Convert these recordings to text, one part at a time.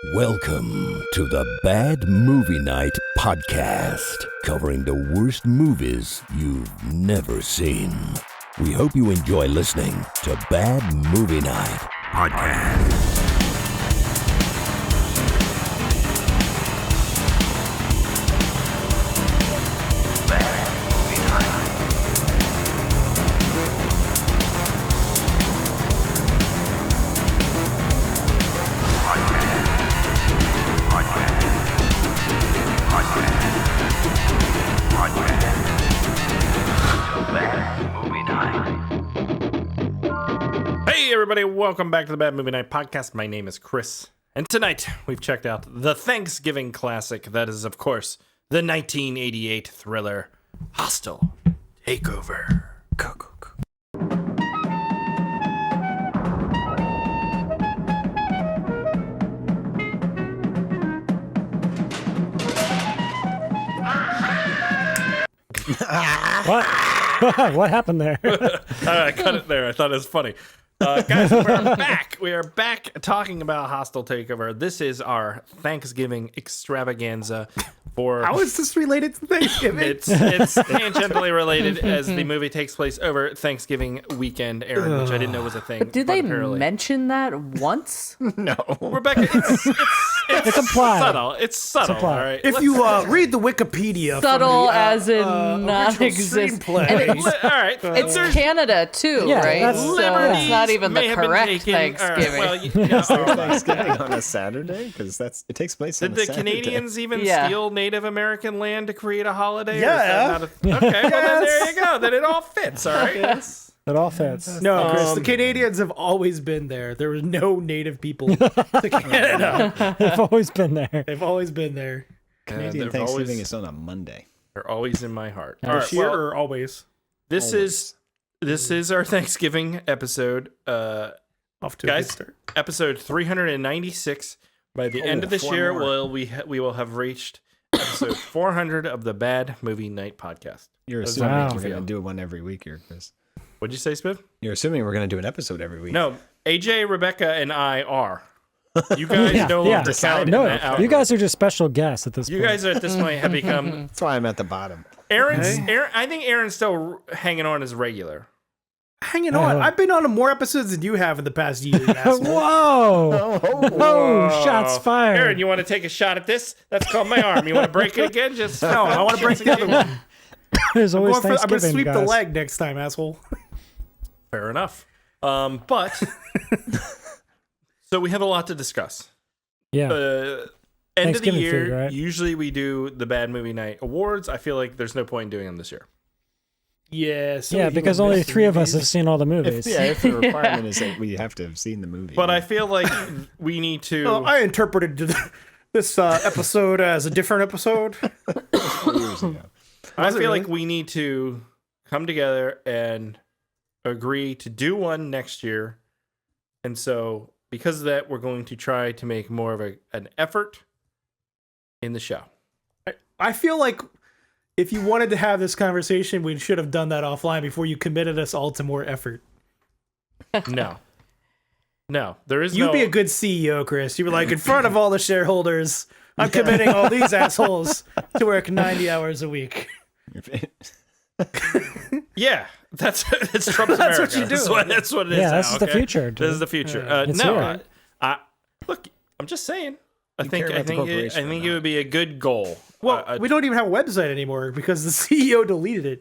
Welcome to the Bad Movie Night podcast, covering the worst movies you've never seen. We hope you enjoy listening to Bad Movie Night podcast. Hey everybody, welcome back to the Bad Movie Night podcast. My name is Chris, and tonight we've checked out the Thanksgiving classic that is, of course, the 1988 thriller Hostile Takeover. What? What happened there? I cut it there. I thought it was funny. Guys, we're back. We are back talking about Hostile Takeover. This is our Thanksgiving extravaganza. How is this related to Thanksgiving? It's tangentially related as the movie takes place over Thanksgiving weekend, Aaron, which I didn't know was a thing. But did they apparently. mention that once? No. Rebecca, it's implied. subtle. It's subtle, all right? If you read the Wikipedia, Subtle from the, as in non-existent. screenplay. And it's, All right. it's Canada too, Yeah, right? that's- So Liberties it's not even may the have been correct taken. All right, Thanksgiving. well, Thanksgiving on a Saturday? Because it takes place on did a the Saturday. Canadians even Yeah. steal Native American land to create a holiday? Or is Yeah. that not okay, well then there you go. Then it all fits, all right? It all fits. No, Chris, the Canadians have always been there. There was no native people to Canada. They've always been there. They've always been there. Canadian they're Thanksgiving always- is on a Monday. They're always in my heart. All This right, year well, or always? this is our Thanksgiving episode. Off to a Guys, good start. episode 396. By the end of this 4 year, more. we will have reached episode 400 of the Bad Movie Night podcast. You're Does assuming that make we're you going feel? to do one every week here, Chris. What'd you say, Spiv? You're assuming we're going to do an episode every week. No, AJ, Rebecca, and I are. You guys no yeah. longer count in No, that outward. you guys are just special guests at this You point. guys are at this point have become That's why I'm at the bottom. Aaron. I think Aaron's still hanging on as regular. Hanging on. I've been on more episodes than you have in the past year. you asshole. Whoa! Oh, shots fired. Aaron, you want to take a shot at this? That's called my arm. You want to break it again? Just No, I want to break the other one. There's I'm always going I'm going to Thanksgiving, sweep the guys. leg next time, asshole. Fair enough. But so we have a lot to discuss. Yeah. End of the Thanksgiving year, food, right? usually we do the Bad Movie Night Awards. I feel like there's no point in doing them this year. Yeah. So Yeah, you because will only miss the 3 of us movies. have seen all the movies. If the requirement is that we have to have seen the movie. But I feel like we need to. Well, I interpreted this episode as a different episode. years ago. I Was it feel like really? we need to come together and agree to do one next year. And so, because of that, we're going to try to make more of an effort in the show. I feel like if you wanted to have this conversation, we should have done that offline before you committed us all to more effort. No. No, there is You'd no... be a good CEO, Chris. You were like, in front of all the shareholders, I'm committing all these assholes to work 90 hours a week. Yeah, that's Trump's That's America. what you do. That's what it is. Yeah, now, this is the okay? future, dude. This is the future. It's No, here. look, I'm just saying. I You think care about the corporation or it not? would be a good goal. Well, we don't even have a website anymore because the CEO deleted it.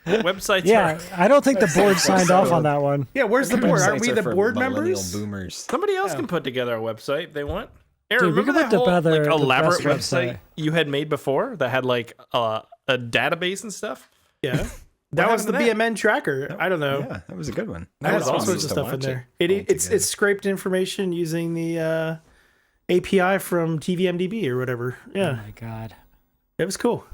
Websites. Yeah, I don't think the board signed off on that one. Yeah, where's the board? Aren't Websites we are the for board millennial members? boomers. Somebody else can put together a website if they want. Aaron, Dude, we remember could that put whole together the elaborate best website website. you had made before that had like a database and stuff? Yeah. That was the happened to that? BMN tracker. I don't know. Yeah, that was a good one. I had was all awesome. sorts of stuff in there. It's scraped information using the API from TVMDB or whatever. Oh Yeah, my god. it was cool.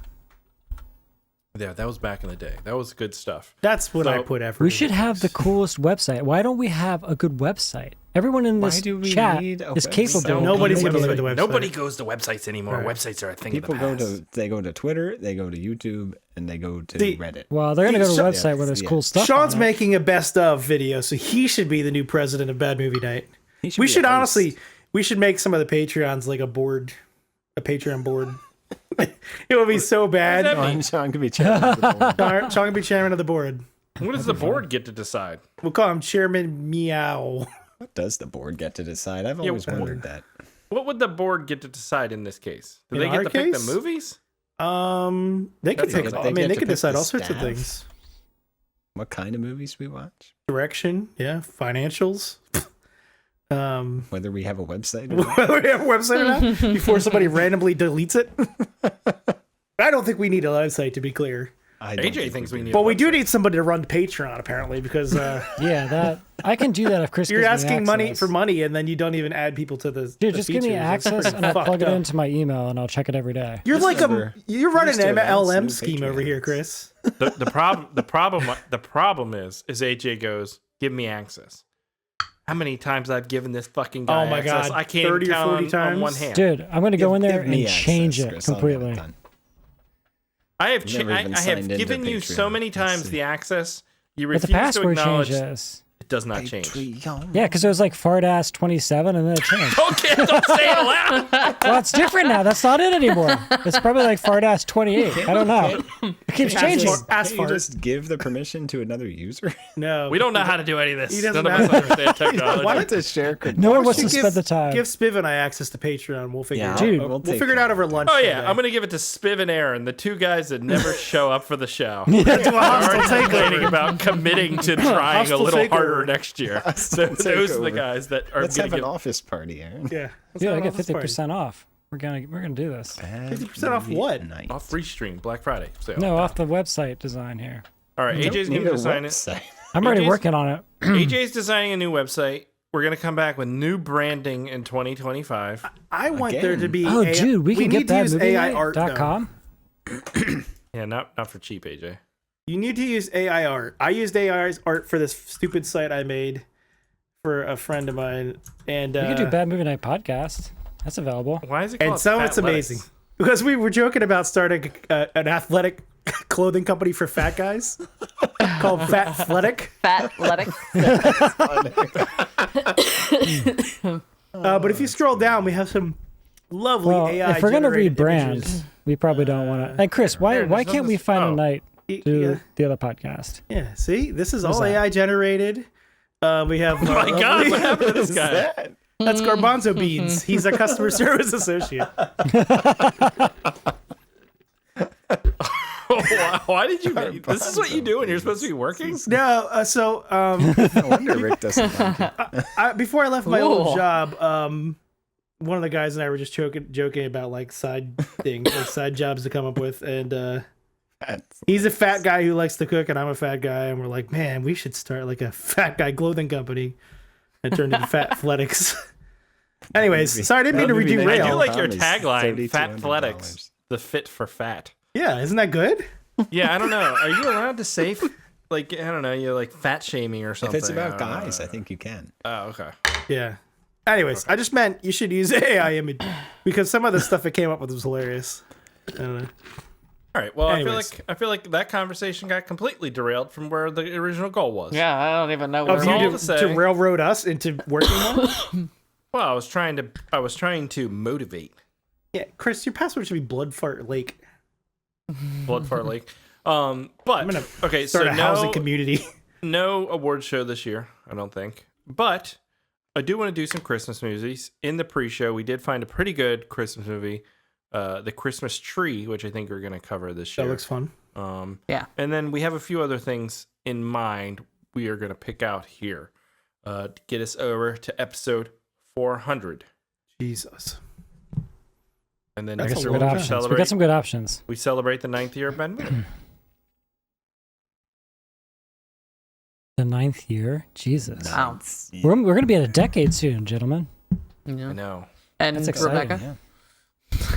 Yeah, that was back in the day. That was good stuff. That's what So, I put effort. We into. should have the coolest website. Why don't we have a good website? Everyone in Why this do we chat need a is website? capable. of Nobody's making gonna look it. at the website. Nobody goes to websites anymore. Right. Websites are a thing People of the past. they go to Twitter, they go to YouTube, and they go to See, Reddit. Well, they're gonna go to a Sean- website where there's yeah. cool stuff. Sean's on it. making a best of video, so he should be the new president of Bad Movie Night. He We be should a host. honestly, we should make some of the Patreons like a Patreon board. It would be so bad. What does that Sean could be chairman of the board. Sean can be chairman of the board. What does the board get to decide? We'll call him Chairman Meow. What does the board get to decide? I've always wondered that. What would the board get to decide in this case? Do In they our get to pick the case? movies? They could That's pick. not like I they mean, get they to could pick decide the all sorts of staff. things. What kind of movies we watch? Direction, yeah, financials. Whether we have a website or not. Whether we have a website or not, before somebody randomly deletes it. I don't think we need a website, to be clear. I don't AJ think thinks do. we need. But a we do website. need somebody to run Patreon, apparently, because Yeah, that I can do that if Chris. you're gives me asking money access. for money, and then you don't even add people to the. Dude, the just give me features. That's access pretty and I'll fucked plug it up. into my email and I'll check it every day. You're like never you're running used to an announce MLM new scheme over here, Chris. The problem is AJ goes, give me access. How many times I've given this fucking guy Oh my access? God, I can't 30 even or count 40 on times? one hand. Dude, I'm gonna go in there Give me and change access, it Chris. I'll get it completely. done. I have Never even I signed have into given you so Patreon. many Let's times see. the access. You But the refuse to password acknowledge changes. it does not change. Patreon. Yeah, because it was like fart-ass 27 and then it changed. Okay, don't say it aloud. Well, it's different now. That's not it anymore. It's probably like fart-ass 28. I don't know. It keeps changing. Ass Can't you fart. just give the permission to another user? No, We don't know how to do any of He this. doesn't None of us have- understand technology. Why don't they share? No one wants You to spend the time. Give Spiv and I access to Patreon. We'll figure Yeah, it out. Dude, we'll we'll take figure it out over lunch. Oh yeah, someday. I'm gonna give it to Spiv and Aaron, the two guys that never show up for the show. do a hostile Already complaining takeover. about committing to trying a Hostile little takeover. harder next year. Those are the takeover. guys that are Let's gonna have an give office party, Aaron. Yeah, let's Dude, have I an get office party. 50% off. We're gonna do this. 50% off what? off free stream Black Friday sale. No, off the website design here. All right, Don't AJ's need gonna a design it. website. I'm already AJ's working on it. AJ's designing a new website. We're gonna come back with new branding in 2025. I want Again. there to be. Oh, AI dude, we can need get to that use AI art. though. movie.com. Yeah, not for cheap, AJ. You need to use AI art. I used AI art for this stupid site I made for a friend of mine, and We can do Bad Movie Night podcast. That's available. Why is it called and so it's Fatletics? amazing because we were joking about starting an athletic clothing company for fat guys called Fat Athletic. Fat athletic. But if you scroll down, we have some lovely Well, AI. if we're gonna generated rebrand, images. we probably don't want to. Hey, Chris, why Aaron, why there's can't we nothing- find oh. a night Yeah. to the other podcast? Yeah, see, this is all that? AI generated. We have. Oh my God, what happened to this guy? That's Garbanzo Beans. He's a customer service associate. Why did you? This is what you do when you're supposed to be working. No, No wonder Rick doesn't like it. before I left my old Cool. job, one of the guys and I were just joking about like side things, like side jobs to come up with, and That's- he's a fat guy who likes to cook, and I'm a fat guy, and we're like, man, we should start like a fat guy clothing company, and turn into Fat Athletics. Anyways, sorry, I didn't mean to That would be derail. I do like your Tom is tagline, Fat $3,200. Athletics, the fit for fat. Yeah, isn't that good? Yeah, I don't know. Are you allowed to say, like, I don't know, you're like fat shaming or If something? it's about I don't know. guys, I think you can. Oh, okay. Yeah. Anyways, I just meant you should use AI image because some of the stuff it came up with was hilarious. I don't know. All right. Well, Anyways. I feel like that conversation got completely derailed from where the original goal was. Yeah, I don't even know Of where all you to to say- railroad us into working on? Well, I was trying to motivate Yeah, Chris, your password should be Blood Fart Lake. Blood Fart Lake. But I'm gonna okay, Start so a housing no, community. no award show this year, I don't think. But I do want to do some Christmas movies. In the pre-show, we did find a pretty good Christmas movie, The Christmas Tree, which I think we're going to cover this year. That looks fun. Yeah. And then we have a few other things in mind we are going to pick out here to get us over to episode 400. Jesus. And then That's next a year Good long we'll time. options. We celebrate, got some good options. we celebrate the 9th year of Ben Movie. The 9th year, Jesus. Wow. We're gonna be at a decade soon, gentlemen. I Yeah. know. And That's exciting. Rebecca. Yeah.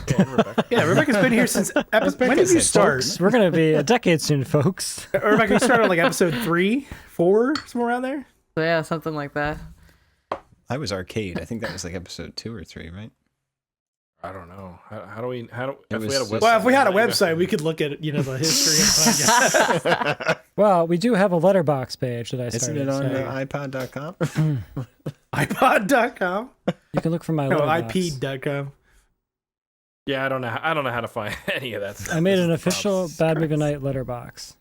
Yeah, Rebecca. Yeah, Rebecca's been here since episode. When did you start? We're gonna be a decade soon, folks. Rebecca, you started on like episode 3, 4, somewhere around there. So yeah, something like that. I was arcade. I think that was like episode 2 or 3, right? I don't know. How do we? If It we was had a just- website? Well, if we had a you know. website, we could look at the history of podcasts. Well, we do have a letterbox page that I Isn't started. it on so iPod.com? iPod.com. you can look for my No, letterbox. IP.com. Yeah, I don't know. I don't know how to find any of that stuff. I made This an is the official problem. Bad Movie Night letterbox.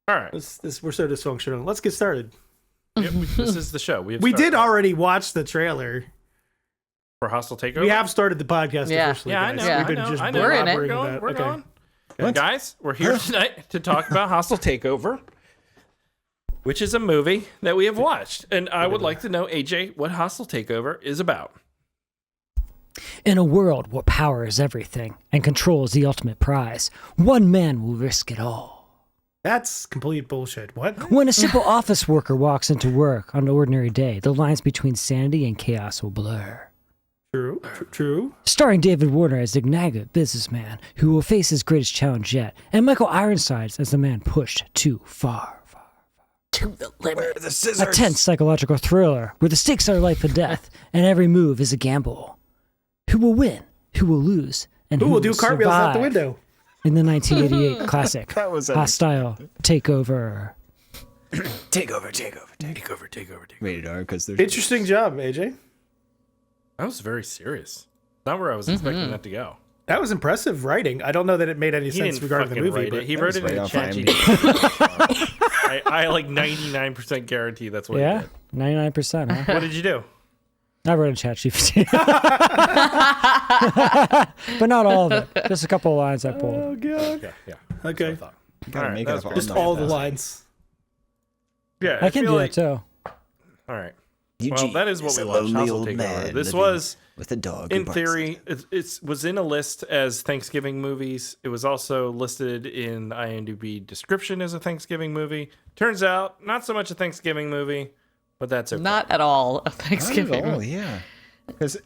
All right. We're so dysfunctional. Let's get started. Yep, this is the show. We did already watch the trailer. for Hostile Takeover. We have started the podcast Yeah. officially. Yeah, I guys. know. Yeah. We've been I know, just I know. We're in it. We're blabbering going. about- We're okay. going. What? Guys, we're here tonight to talk about Hostile Takeover, which is a movie that we have watched, and I would like to know, AJ, what Hostile Takeover is about. In a world where power is everything and control is the ultimate prize, one man will risk it all. That's complete bullshit. What? When a simple office worker walks into work on an ordinary day, the lines between sanity and chaos will blur. True. Starring David Warner as the Ignaga businessman who will face his greatest challenge yet, and Michael Ironsides as the man pushed too far. To the limit. A tense psychological thriller where the stakes are life and death, and every move is a gamble. Who will win? Who will lose? And Who will do cartwheels out the survive window? in the 1988 classic That was Hostile Takeover? Takeover. Rated R because there's Interesting job, AJ. That was very serious. Not where I was expecting that to go. That was impressive writing. I don't know that it made any He sense didn't regarding the fucking movie, write but it. He that wrote was it right in off ChatGPT. I like 99% guarantee that's what Yeah, he did. 99%. Huh? What did you do? I wrote in ChatGPT, but not all of it. Just a couple of lines I pulled. oh god. Yeah. Okay, gotta Alright, make that it was up just night. all the lines. Yeah, I can feel do like, that too. All right. Eugene Well, that is what is we a watched. lonely Hostile old Takeover. man This living was, with a dog. in who barks theory, at him. it was in a list as Thanksgiving movies. It was also listed in IMDb description as a Thanksgiving movie. Turns out, not so much a Thanksgiving movie, but that's okay. Not at all a Not Thanksgiving. at all, yeah. Because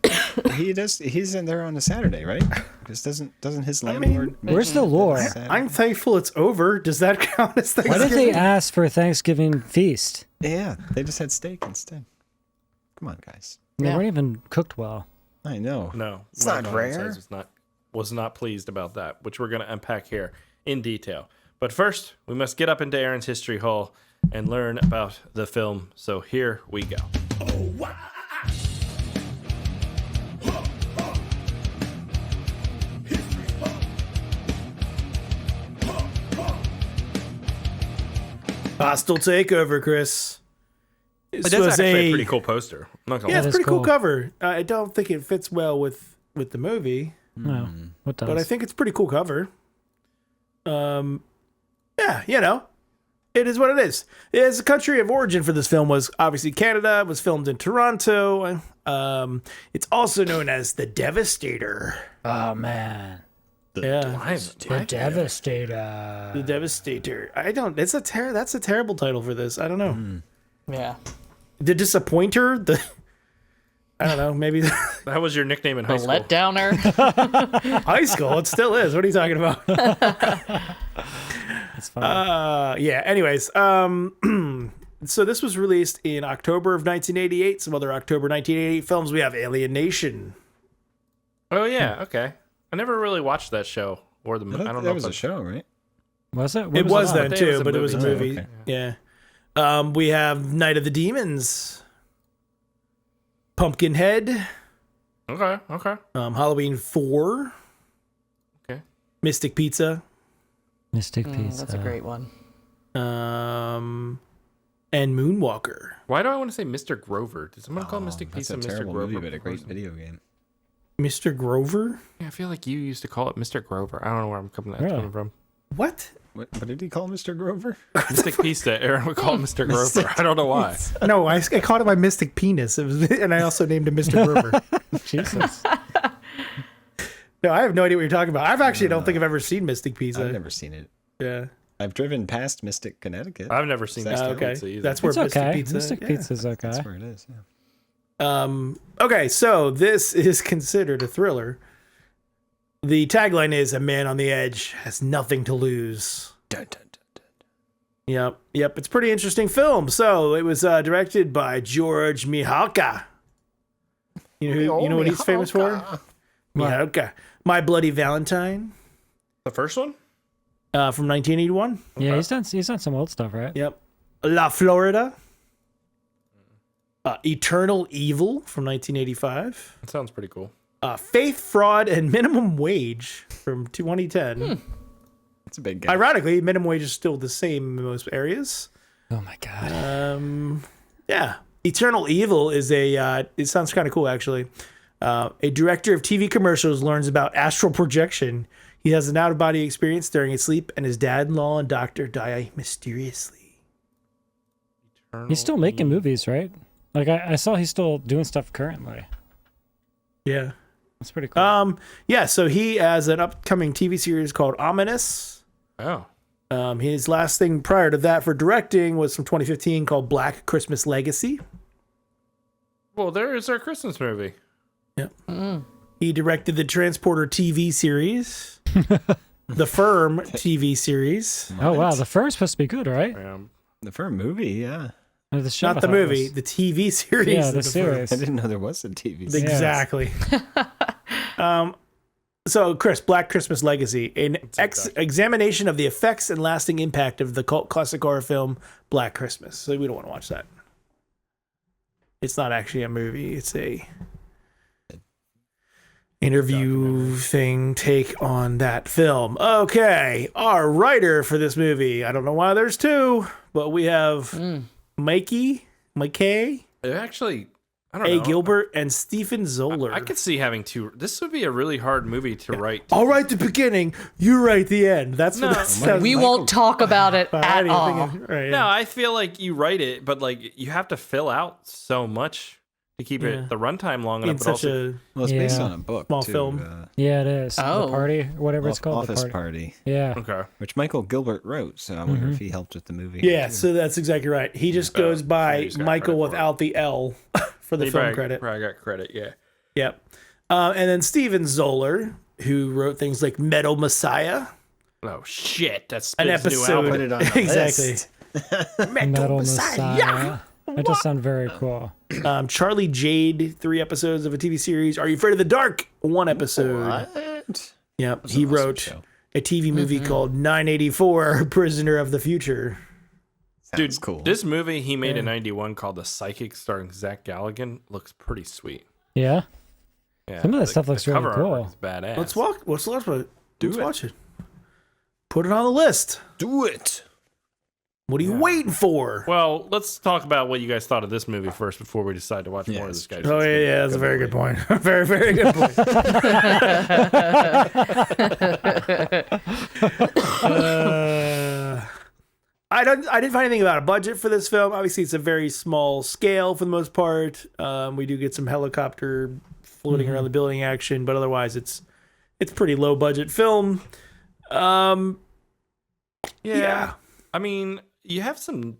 he's in there on a Saturday, right? Because doesn't his landlord? Where's the lore? I'm thankful it's over. Does that count as Why Thanksgiving? did they ask for a Thanksgiving feast? Yeah, they just had steak instead. Come on, guys. They Yeah. weren't even cooked well. I know. No, It's not Michael rare. Ironside was not pleased about that, which we're going to unpack here in detail. But first, we must get up into Aaron's history hole and learn about the film. So here we go. Hostile Takeover, Chris. This That's was actually a pretty cool poster. I'm not gonna Yeah, lie. it's is a pretty cool cool. cover. I don't think it fits well with the movie, No, what does? but I think it's a pretty cool cover. Yeah, it is what it is. Its country of origin for this film was obviously Canada. It was filmed in Toronto. It's also known as The Devastator. oh man, Yeah, the Devastator. The Devastator. That's a terrible title for this. I don't know. Yeah. The Disappointer. I don't know. Maybe That was your nickname in high A school. letdowner. high school. It still is. What are you talking about? That's fine. Yeah. Anyways, so this was released in October of 1988. Some other October 1988 films. We have Alien Nation. Oh yeah, okay. I never really watched that show or the. I don't know. That was if a show, right? Was it? What It was about? then It was too, a but it was a movie. movie. Okay. Yeah. We have Night of the Demons, Pumpkinhead, Okay. Halloween 4, Okay. Mystic Pizza, Mystic Pizza. That's a great one. and Moonwalker. Why do I want to say Mr. Grover? Did someone call Mystic That's Pizza a Mr. terrible Grover? movie, but a great before? video game. Mr. Grover? Yeah, I feel like you used to call it Mr. Grover. I don't know where I'm coming Really? coming from. What? What did he call Mr. Grover? Mystic Pizza. Aaron would call it Mr. Grover. I don't know why. No, I called it my Mystic Penis, and I also named him Mr. Grover. Jesus. No, I have no idea what you're talking about. I've actually don't think I've ever seen Mystic Pizza. I've never seen it. Yeah. I've driven past Mystic, Connecticut. I've never seen That's Mystic Okay. Pizza either. That's where It's Mystic okay. Pizza. Mystic yeah. Pizza's okay. That's where it is. Yeah. Okay, so this is considered a thriller. The tagline is "A man on the edge has nothing to lose." Dun, dun, dun, dun. Yep. It's a pretty interesting film. So it was directed by George Mihalka. You know what he's famous for? Mihoka. My Bloody Valentine The first one? from 1981. Yeah, he's done some old stuff, right? Yep. La Florida. Eternal Evil from 1985. That sounds pretty cool. Faith, Fraud, and Minimum Wage from 2010. That's a big guy. Ironically, minimum wage is still the same in most areas. Oh my god. Yeah. Eternal Evil is it sounds kind of cool, actually. A director of TV commercials learns about astral projection. He has an out-of-body experience during his sleep, and his dad-in-law and doctor die mysteriously. He's still making movies, right? Like I saw he's still doing stuff currently. Yeah. That's pretty cool. Yeah, so he has an upcoming TV series called Ominous. Oh. His last thing prior to that for directing was from 2015 called Black Christmas Legacy. Well, there is our Christmas movie. Yep. He directed the Transporter TV series, the Firm TV series. Oh wow, the firm's supposed to be good, right? The Firm movie, yeah. Or the show, Not I the thought it movie, was. the TV series. Yeah, of the Firm. series. I didn't know there was a TV series. Exactly. So, Chris, Black Christmas Legacy, an examination of the effects and lasting impact of the cult classic horror film Black Christmas. So we don't want to watch that. It's not actually a movie. It's a interview thing take on that film. Okay, our writer for this movie. I don't know why there's two, but we have Mikey. Actually, I don't A. know. Gilbert and Stephen Zoller. I could see having two. This would be a really hard movie to write. I'll write the beginning. You write the end. That's what that sounds We like. won't talk about it at all. Right, No, I feel like you write it, but like you have to fill out so much to keep it the runtime long in enough. But such also, a Well, it's based Yeah. on a book, Small too. film. Yeah, it is. Oh. The party, or whatever it's called. Office the Party, Yeah. okay. which Michael Gilbert wrote, so I wonder if he helped with the movie. yeah. too. So that's exactly right. He just goes by he's got Michael credit for it. without the L for the He film probably, credit. Probably got credit, yeah. Yep. And then Stephen Zoller, who wrote things like Metal Messiah, Oh shit, that's an Spin's new episode. album. Put it on the exactly. list. Metal Messiah. That does sound very cool. Charlie Jade, 3 episodes of a TV series. Are You Afraid of the Dark? 1 episode. What? Yep. He wrote show. a TV movie called 984 Prisoner of the Future. Sounds cool. This movie he made in '91 called The Psychic, starring Zach Galligan, looks pretty sweet. Yeah. Yeah, Some of that stuff looks really cover cool. artwork is badass. Let's watch it. Put it on the list. Do it. What are you waiting for? Well, let's talk about what you guys thought of this movie first before we decide to watch more of this guy's. Oh yeah, that's a very good point. Very, very good point. I didn't find anything about a budget for this film. Obviously, it's a very small scale for the most part. We do get some helicopter floating around the building action, but otherwise, it's pretty low budget film. Yeah. I mean, you have some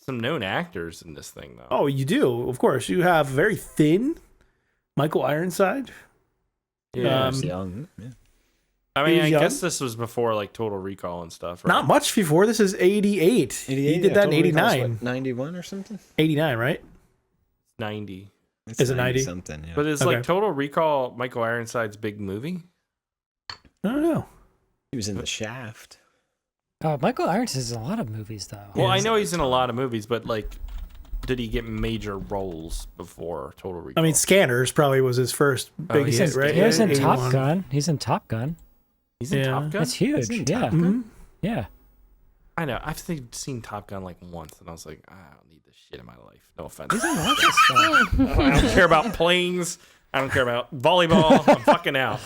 known actors in this thing, though. Oh, you do, of course. You have very thin Michael Ironside. yeah. He's young. Yeah. I he mean, was I young. guess this was before like Total Recall and stuff. Right? Not much before. This is 88. He did that in 89. 91 or something? 89, right? 90. It's Is it 90? something? Yeah. But is Okay. like Total Recall Michael Ironside's big movie? I don't know. He was in The Shaft. Michael Irons is in a lot of movies, though. Well, I know he's in a lot of movies, but like, did he get major roles before Total Recall? I mean, Scanners probably was his first big he hit, is- right? He was in 81. Top Gun. He's in Top Gun. he's in yeah. Top Gun. That's huge. in Yeah. Top Gun? Yeah. I know. I've seen Top Gun like once, and I was like, I don't need this shit in my life. No offense. He's in lots of stuff. I don't care about planes. I don't care about volleyball. I'm fucking out.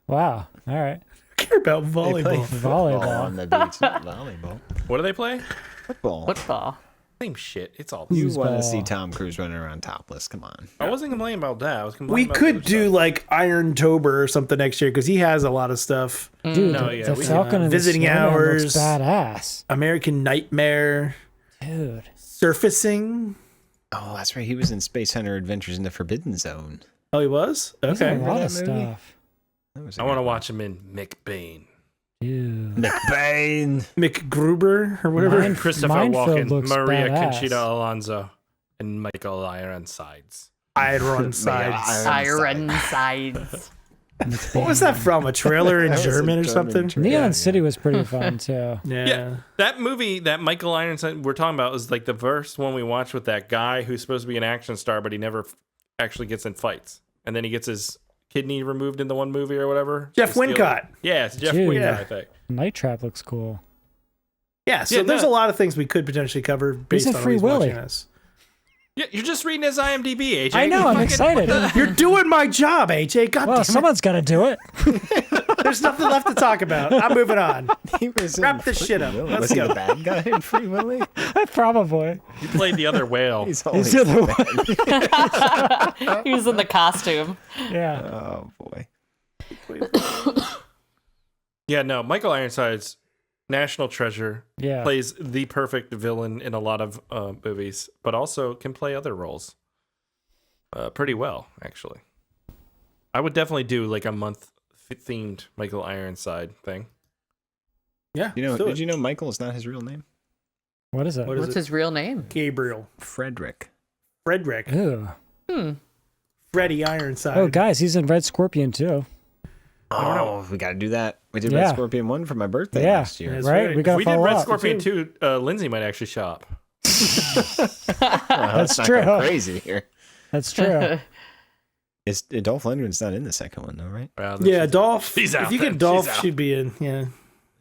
Wow. All right. I care about They play volleyball. football Volleyball. on the beach. Not volleyball. What do they play? Football. Football. Same shit. It's all. You Foosball. want to see Tom Cruise running around topless? Come on. I wasn't complaining about that. I was We complaining about could other do stuff. like Iron Tober or something next year because he has a lot of stuff. Dude, No, the, yeah, the we- Falcon and Visiting the Snowman Hours. looks badass. American Nightmare, Dude. Surfacing. Oh, that's right. He was in Space Hunter Adventures in the Forbidden Zone. Oh, he was? He's in Okay. a lot that of movie? stuff. That was I want to watch him in McBain. Dude. McBain. Mick Gruber or whatever. Christopher Minefield Walken, looks Maria badass. Conchita Alonso, and Michael Ironsides. Ironsides. Ironsides. What was that from? A trailer in That was a German or German something? trailer. Neon City was pretty fun too. Yeah. That movie that Michael Ironside we're talking about was like the first one we watched with that guy who's supposed to be an action star, but he never actually gets in fights. And then he gets his kidney removed in the one movie or whatever. Jeff Wincott. Yeah, it's Jeff Dude. Wincott, Yeah. I think. Night Trap looks cool. Yeah, so Yeah, there's no. a lot of things we could potentially cover based He's on a Free who's Willy. watching this. Yeah, you're just reading his IMDb, AJ. I know, I'm excited. You're doing my job, AJ. God Well, damn it. someone's got to do it. There's nothing left to talk about. I'm moving on. He was Wrap in this Free shit up. Willy. Let's Was he go. the bad guy in Free Willy? Probably. He played the other whale. He's He's always the other one. He was in the costume. Yeah. Oh boy. Yeah, no, Michael Ironside's national treasure. Yeah. Plays the perfect villain in a lot of movies, but also can play other roles pretty well, actually. I would definitely do like a month themed Michael Ironside thing. Yeah. You know? do Did it. you know Michael is not his real name? What is it? What is What's it? his real name? Gabriel. Frederick. Frederick. Ooh. Freddie Ironside. Oh, guys, he's in Red Scorpion too. Oh, we got to do that. We did Yeah. Red Scorpion 1 for my birthday Yeah. last year. That's Right? right. We got If we to did follow Red up. Scorpion 2, Lindsay might actually show up. That's not true. go crazy here. That's true. Is Dolph Lundgren's not in the second one though, right? Yeah, Dolph. She's out If you then. get Dolph, She's out. she'd be in. Yeah.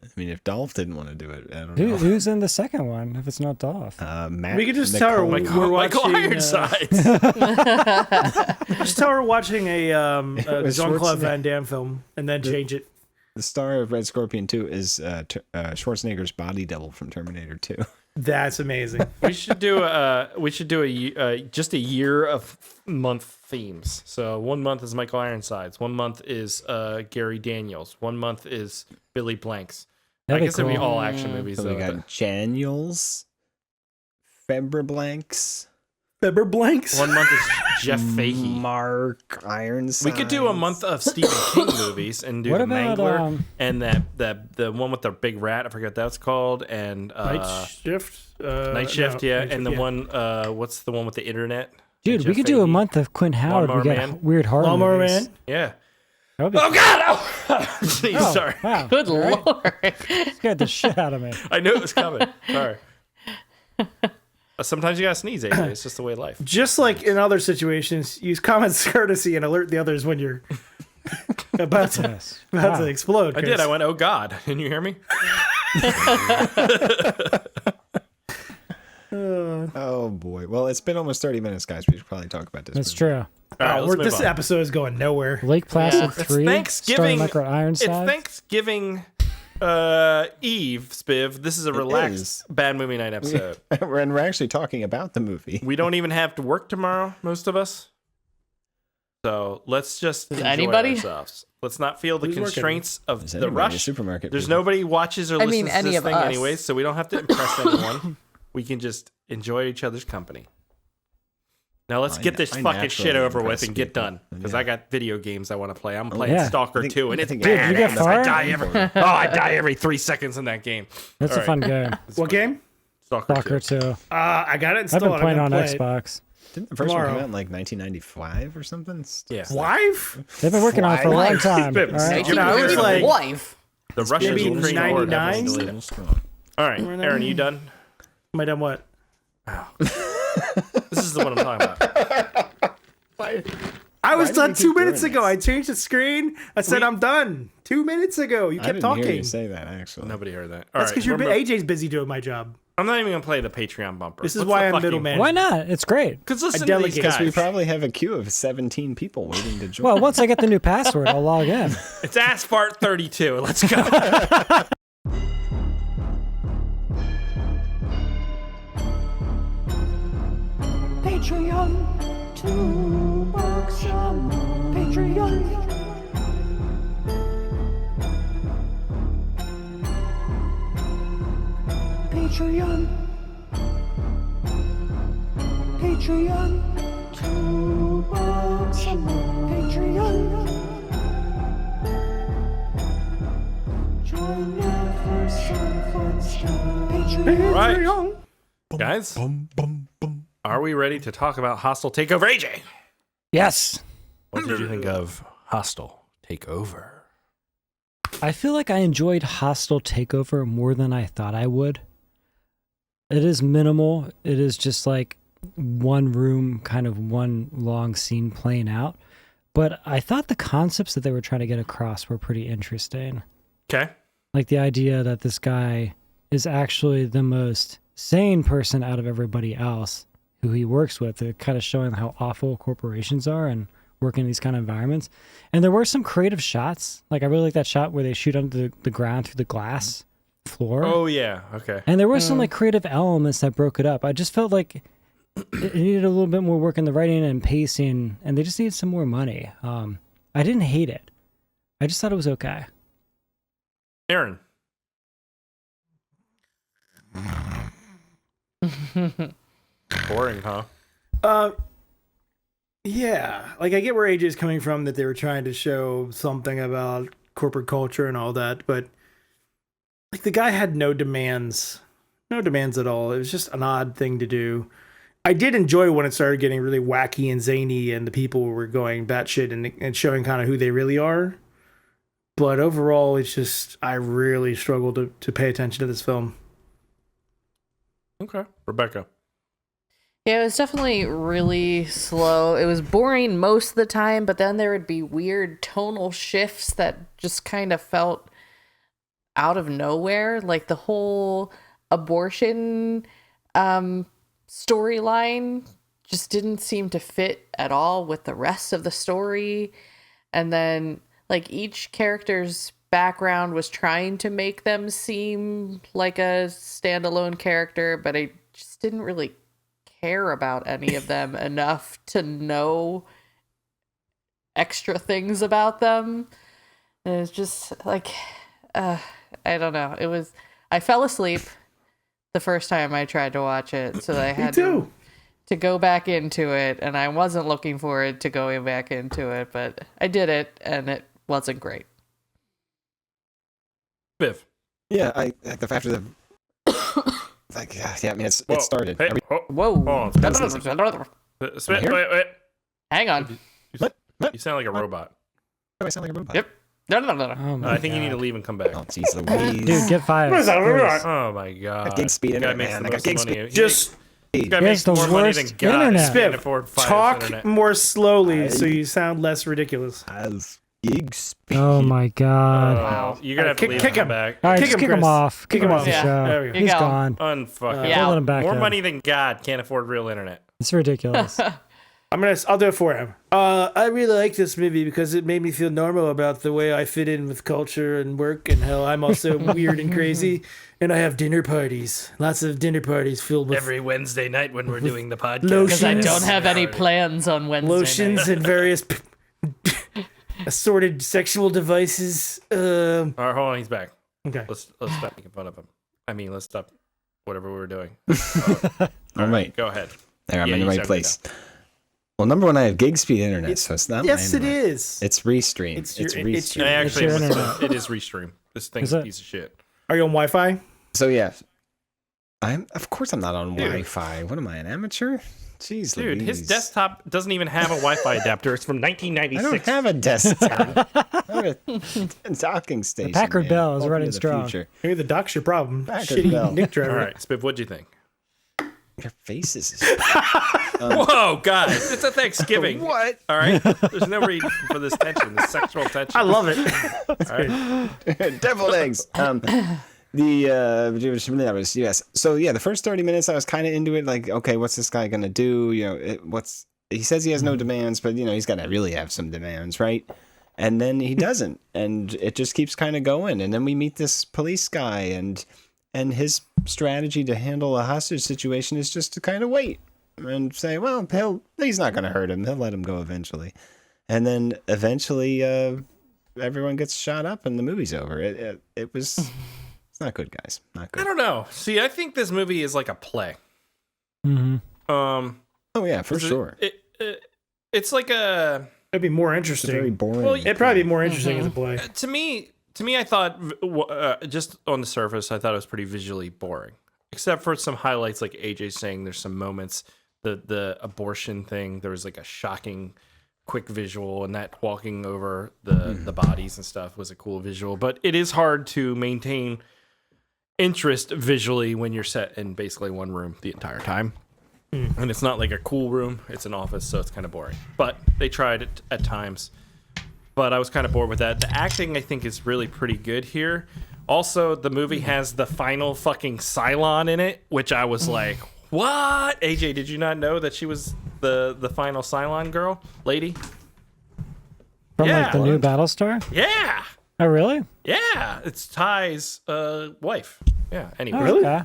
I mean, if Dolph didn't want to do it, I don't Who, know. who's in the second one if it's not Dolph? Matt We could just tell her Nicole- We're Michael watching, Ironsides. Just tell her watching a was Jean-Claude Schwarzenegger. Van Damme film and then change it. The star of Red Scorpion 2 is Schwarzenegger's body double from Terminator 2. That's amazing. We should do just a year of month themes. So 1 month is Michael Ironsides. 1 month is Gary Daniels. 1 month is Billy Blanks. That'd I be guess it'd be cool. all action movies. So we though, got but Janiels, Febra Blanks, Pepper Blanks. 1 month is Jeff Fahey. Mark Ironside. We could do a month of Stephen King movies and do What the about, Mangler and the one with the big rat. I forget what that's called. And Night Shift. Night Shift, no, yeah. Night and Shift, the one what's the one with the internet? Dude, Jeff we could do a Fahey. month of Quinn Howard. We Lawnmower got Man. weird horror Lawnmower movies. Man. Yeah. That would be Oh God! Oh, Jeez, Oh, sorry. Wow. Good All right. lord. Scared the shit out of me. I knew it was coming. Sorry. Sometimes you gotta sneeze, AJ. It's just the way of life. Just like in other situations, use common courtesy and alert the others when you're about to, Yes. about Wow. to explode. I Chris. did. I went, oh God. Can you hear me? Oh boy. Well, it's been almost 30 minutes, guys. We should probably talk about this. That's movie. true. All right, let's move This on. episode is going nowhere. Lake Placid Yeah. 3. It's Thanksgiving. Starring Michael Ironside. It's Thanksgiving Eve, Spiv. This is a relaxed is. bad movie night episode. And we're actually talking about the movie. We don't even have to work tomorrow, most of us. So let's just enjoy anybody? ourselves. Let's not feel the Who's working? constraints of Is the anybody in rush. the supermarket? There's people? nobody watches or I listens mean, to any this of thing us. anyways, so we don't have to impress anyone. We can just enjoy each other's company. Now let's get this I fucking shit naturally over with impress and get people. done. Because Yeah. I got video games I want to play. I'm playing yeah. Stalker I think- 2, and I it's think bad. everyone- Dude, you get far? I die every 3 seconds in that game. That's All a fun game. What game? Stalker, Stalker 2. 2. I got it I've installed. been playing I'm on gonna play it. Xbox. Didn't the first one tomorrow. come out in like 1995 or something? Yeah. Wife? They've been working on it for a long Wife. time. All Spibs. right? You know, I was like- wife. The Russians maybe will cream or 99? deleted. All right, Aaron, you done? Am I done what? This is the one I'm talking about. I was did done you 2 keep minutes doing ago. this? I changed the screen. I said I'm done 2 minutes ago. You I kept didn't talking. hear you say that actually. Nobody heard that. That's because AJ's busy doing my job. I'm not even gonna play the Patreon bumper. This is What's why the I'm fucking- middleman. Why not? It's great. Because listen I to these delegate. guys. Because we probably have a queue of 17 people waiting to join. Well, once I get the new password, I'll log in. It's Asphalt32. Let's go. Patreon, $2 a month. Patreon. Patreon. Patreon, $2 a month. Patreon. Join now for some fun stuff. Patreon. Right. Guys, are we ready to talk about Hostile Takeover, AJ? Yes. What did you think of Hostile Takeover? I feel like I enjoyed Hostile Takeover more than I thought I would. It is minimal. It is just like one room, kind of one long scene playing out. But I thought the concepts that they were trying to get across were pretty interesting. Okay. Like the idea that this guy is actually the most sane person out of everybody else who he works with. They're kind of showing how awful corporations are and work in these kind of environments. And there were some creative shots. Like I really like that shot where they shoot under the ground through the glass floor. Oh, yeah. Okay. And there were some like creative elements that broke it up. I just felt like it needed a little bit more work in the writing and pacing, and they just needed some more money. I didn't hate it. I just thought it was okay. Aaron. Boring, huh? Yeah, like I get where AJ's coming from, that they were trying to show something about corporate culture and all that, but like the guy had no demands at all. It was just an odd thing to do. I did enjoy when it started getting really wacky and zany and the people were going batshit and showing kind of who they really are. But overall, it's just, I really struggled to pay attention to this film. Okay. Rebecca. Yeah, it was definitely really slow. It was boring most of the time, but then there would be weird tonal shifts that just kind of felt out of nowhere. Like the whole abortion storyline just didn't seem to fit at all with the rest of the story. And then like each character's background was trying to make them seem like a standalone character, but I just didn't really care about any of them enough to know extra things about them. And it's just like I don't know. I fell asleep the first time I tried to watch it, so I had to go back into it, and I wasn't looking forward to going back into it, but I did it and it wasn't great. Biff. Yeah, after the like yeah, I mean it started. Hey, Whoa. Hold on. Wait. Hang on. You sound like a robot. I sound like a robot. Yep. Oh my I think you God. need to leave and come back. Oh jeez Louise. Dude, get fired. Oh my God. I got gig speed Guy internet, makes man. the I got most gig money. speed. Just This guy He makes has the more money than worst God. internet. He can't afford five talk internet. more slowly so you sound less ridiculous. As gig speed. Oh my God. Wow. You're going to have to Kick- leave kick and come him. back. All right, Kick just him, kick him Chris. off. Kick him off off. the Yeah. show. There we go. You He's go. gone. Unfucking. Yeah. Let him back More in. money than God can't afford real internet. It's ridiculous. I'll do it for him. I really like this movie because it made me feel normal about the way I fit in with culture and work, and how I'm also weird and crazy. And I have dinner parties, lots of dinner parties filled with Every Wednesday night when we're doing the podcast. Because I Lotions. don't have any plans on Wednesday lotions night. and various assorted sexual devices. All right, hold on. He's back. Okay. Let's stop making fun of him. I mean, let's stop whatever we were doing. All right. Go ahead. There, I'm Yeah, in the you right sound place. Well, number one, I have gig speed internet, so it's not Yes, my it internet. is. It's Restream. It's It's your- Restream. it's your- I actually, your internet. it is Restream. This thing's Is a it? piece of shit. Are you on Wi-Fi? So yeah, of course I'm not on Dude. Wi-Fi. What am I, an amateur? Jeez, Dude, his Louise. desktop doesn't even have a Wi-Fi adapter. It's from I 1996. don't have a desktop. I have a docking station. Packard man. Bell is Welcome running to the strong. future. Maybe the doc's your problem. Packard Bell. Shitty Nick All driver. right, Spiv, what'd you think? Your face is. Whoa, guys, it's a Thanksgiving. What? All right, there's no reason for this tension, this sexual tension. I love it. All right. Deviled eggs. That was yes. So yeah, the first 30 minutes I was kind of into it. Like, okay, what's this guy gonna do? You know, he says he has no demands, but you know he's gotta really have some demands, right? And then he doesn't, and it just keeps kind of going. And then we meet this police guy, and his strategy to handle a hostage situation is just to kind of wait and say, well, he's not gonna hurt him. He'll let him go eventually. And then eventually, everyone gets shot up and the movie's over. It was. It's not good, guys. Not I good. don't know. See, I think this movie is like a play. Mm-hmm. Oh yeah, for sure. It's like a. It'd be more It's interesting. very boring. Well, It'd probably be more interesting as a play. To me, I thought just on the surface, I thought it was pretty visually boring, except for some highlights, like AJ saying there's some moments. The abortion thing, there was like a shocking quick visual, and that walking over the bodies and stuff was a cool visual. But it is hard to maintain interest visually when you're set in basically one room the entire time. And it's not like a cool room, it's an office, so it's kind of boring. But they tried it at times. But I was kind of bored with that. The acting, I think, is really pretty good here. Also, the movie has the final fucking Cylon in it, which I was like, what? AJ, did you not know that she was the final Cylon girl? Lady? From Yeah. like the new Battlestar? Yeah! Oh, really? Yeah! It's Ty's wife. Yeah, anyway. Oh, okay.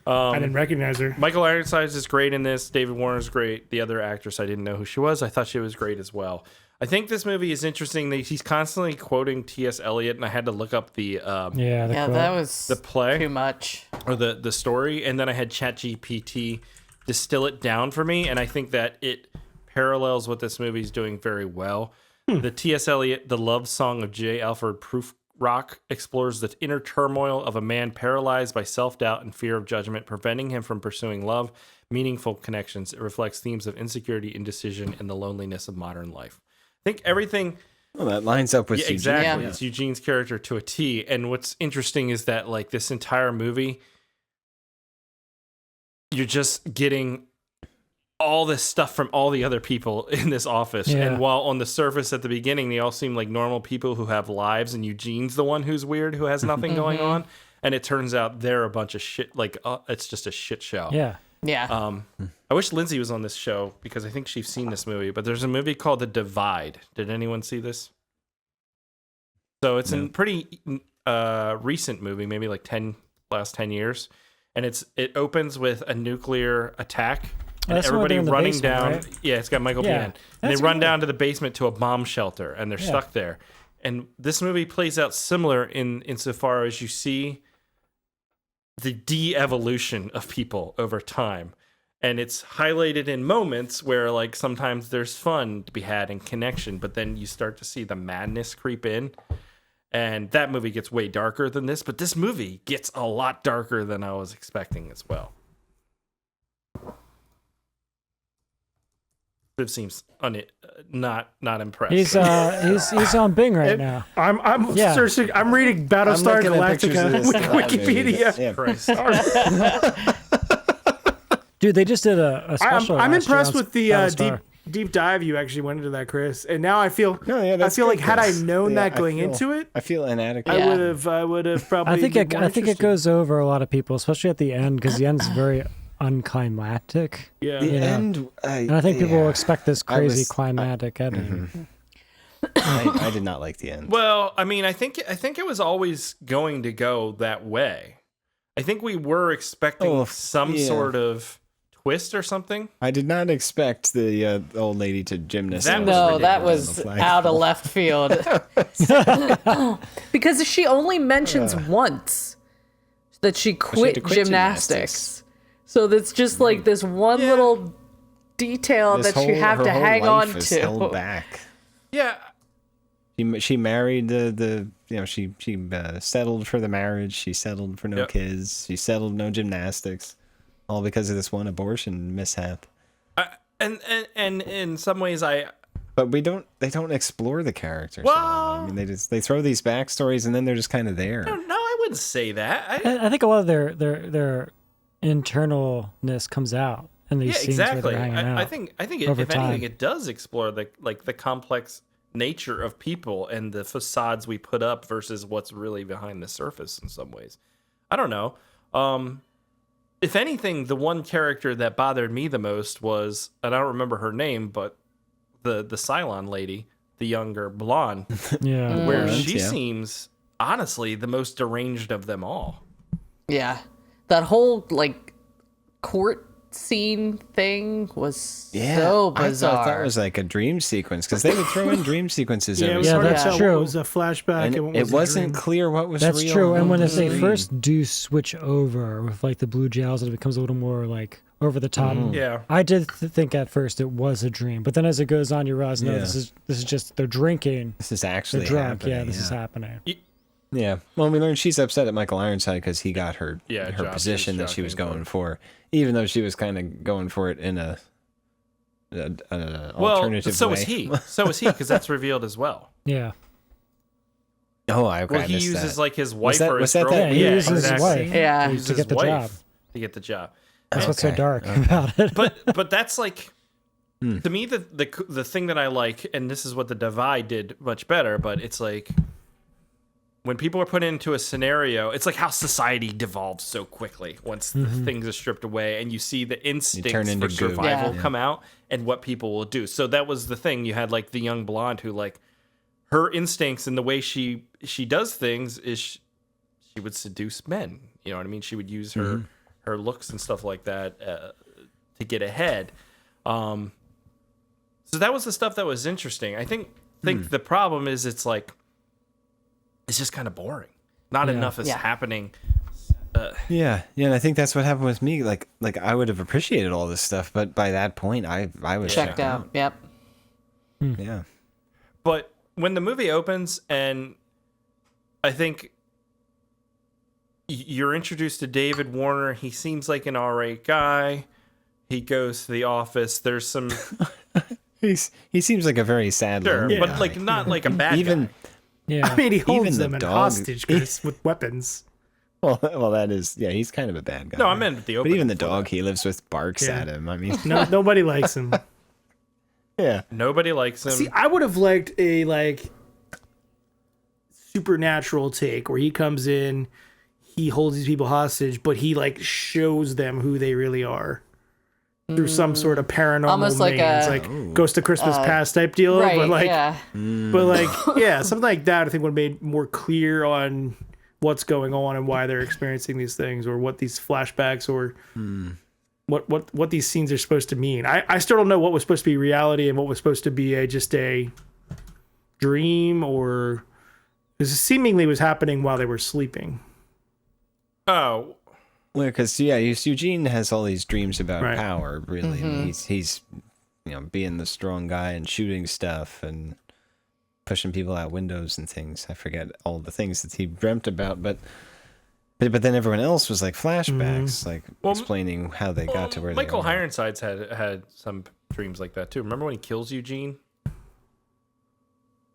I didn't recognize her. Michael Ironsides is great in this. David Warner's great. The other actress, I didn't know who she was. I thought she was great as well. I think this movie is interesting. He's constantly quoting T.S. Eliot, and I had to look up the That was the play too much. or the story, and then I had ChatGPT distill it down for me, and I think that it parallels what this movie is doing very well. The T.S. Eliot, The Love Song of J. Alfred Prufrock, explores the inner turmoil of a man paralyzed by self-doubt and fear of judgment, preventing him from pursuing love, meaningful connections. It reflects themes of insecurity, indecision, and the loneliness of modern life. I think everything... Well, that lines up with Yeah, Eugene. exactly. Yeah. It's Eugene's character to a T. And what's interesting is that, like, this entire movie, you're just getting all this stuff from all the other people in this office. Yeah. And while on the surface at the beginning, they all seem like normal people who have lives, and Eugene's the one who's weird, who has nothing going on. And it turns out they're a bunch of shit. Like, it's just a shit show. Yeah. Yeah. I wish Lindsay was on this show because I think she's seen this movie, but there's a movie called The Divide. Did anyone see this? So it's a pretty recent movie, maybe like last 10 years. And it opens with a nuclear attack and That's the one everybody in the running basement, down. right? Yeah, it's got Michael Yeah, Biehn. And they that's run cool. down to the basement to a bomb shelter and they're stuck there. And this movie plays out similar insofar as you see the de-evolution of people over time. And it's highlighted in moments where, like, sometimes there's fun to be had and connection, but then you start to see the madness creep in. And that movie gets way darker than this, but this movie gets a lot darker than I was expecting as well. It seems not impressed. He's on Bing right now. I'm Yeah. searching. I'm reading Battlestar looking at pictures of Galactica this Wikipedia. Yeah. Christ. Dude, they just did a special. I'm last year impressed on with the Battlestar. deep dive you actually went into that, Chris. And now I feel that's like good, had I Chris. known Yeah, that going into it, I feel inadequate. Yeah. I would have probably. I think been more I think it interested. goes over a lot of people, especially at the end, because the end's very unclimactic. Yeah. The Yeah. end. And I think people will expect this I crazy was- climatic ending. I did not like the end. Well, I mean, I think it was always going to go that way. I think we were expecting some sort of twist or something. I did not expect the old lady to gymnast. That was No, that ridiculous. was On the out of flagpole. left field. Because she only mentions once that she had quit, to quit gymnastics. So that's just like this one little detail This that you have her to whole hang life on is to. held back. Yeah, She married the she settled for the marriage. She settled for no Yep. kids. She settled no gymnastics, all because of this one abortion mishap. and in some ways, But they don't explore the characters. Well- I mean, they throw these backstories and then they're just kind of there. no, I wouldn't say that. I think a lot of their internalness comes out in these Yeah, scenes exactly. where they're hanging out. I think over if anything, time. it does explore the complex nature of people and the facades we put up versus what's really behind the surface. In some ways, I don't know. If anything, the one character that bothered me the most was, and I don't remember her name, but the Cylon lady, the younger blonde, Yeah. where Right, she yeah. seems honestly the most deranged of them all. Yeah. That whole like court scene thing was so bizarre. I thought that was like a dream sequence because they would throw in dream sequences Yeah, it every was Yeah, hard to that's tell true. what was a flashback and and what it was a wasn't dream. clear what was That's real. true. And when what if they was dream. first do switch over with like the blue gels, it becomes a little more like over the top. Yeah. I did think at first it was a dream, but then as it goes on, you realize no, Yeah. this is just they're drinking, This is they're actually drunk. happening. Yeah, this is happening. Yeah. Well, we learned she's upset at Michael Ironside because he got her Yeah, her job position she was that she was jockeying going for, even though she was kind of going for it in a Well, alternative so way. is he. So is he, because that's revealed as well. Yeah. Oh, okay, Well, I he missed uses that. like his wife that- or his was that girlfriend. that- Yeah, he uses his exactly. wife. Yeah. He uses to his get the wife job. to get the job. That's what's so Okay, dark about it. But that's like, to me, the thing that I like, and this is what The Divide did much better, but it's like when people are put into a scenario, it's like how society devolves so quickly once the things are stripped away, and you see the instincts turn for into goo. survival Yeah. come out and what people will do. So that was the thing. You had like the young blonde who, like, her instincts and the way she does things is she would seduce men. You know what I mean? She would use her looks and stuff like that to get ahead. So that was the stuff that was interesting. I think the problem is it's just kind of boring. Not enough is Yeah. happening. Yeah, and I think that's what happened with me. Like I would have appreciated all this stuff, but by that point, I was Checked out. Yep. Yeah. But when the movie opens, and I think you're introduced to David Warner, he seems like an alright guy. He goes to the office. There's some He seems like a very sad, sure, lonely but guy. like not like a bad even guy. Yeah. I mean, he holds Even the them in dog- hostage, Chris, with weapons. well, that is he's kind of a bad guy. No, I meant the But opening. even the before dog that. he lives with barks Yeah. at him. I mean, No, nobody likes him. yeah. Nobody likes him. See, I would have liked a supernatural take where he comes in, he holds these people hostage, but he shows them who they really are through some sort of paranormal Almost like means, a- Ghost of Christmas Past type deal. Right. But yeah. yeah, something like that. I think would have made more clear on what's going on and why they're experiencing these things, or what these flashbacks or what these scenes are supposed to mean. I still don't know what was supposed to be reality and what was supposed to be just a dream, or this seemingly was happening while they were sleeping. Oh, Well, because Eugene has all these dreams about Right. power. Really, he's being the strong guy and shooting stuff and pushing people out windows and things. I forget all the things that he dreamt about, but then everyone else was like flashbacks, like explaining how they got to where Michael they are. Ironsides had some dreams like that too. Remember when he kills Eugene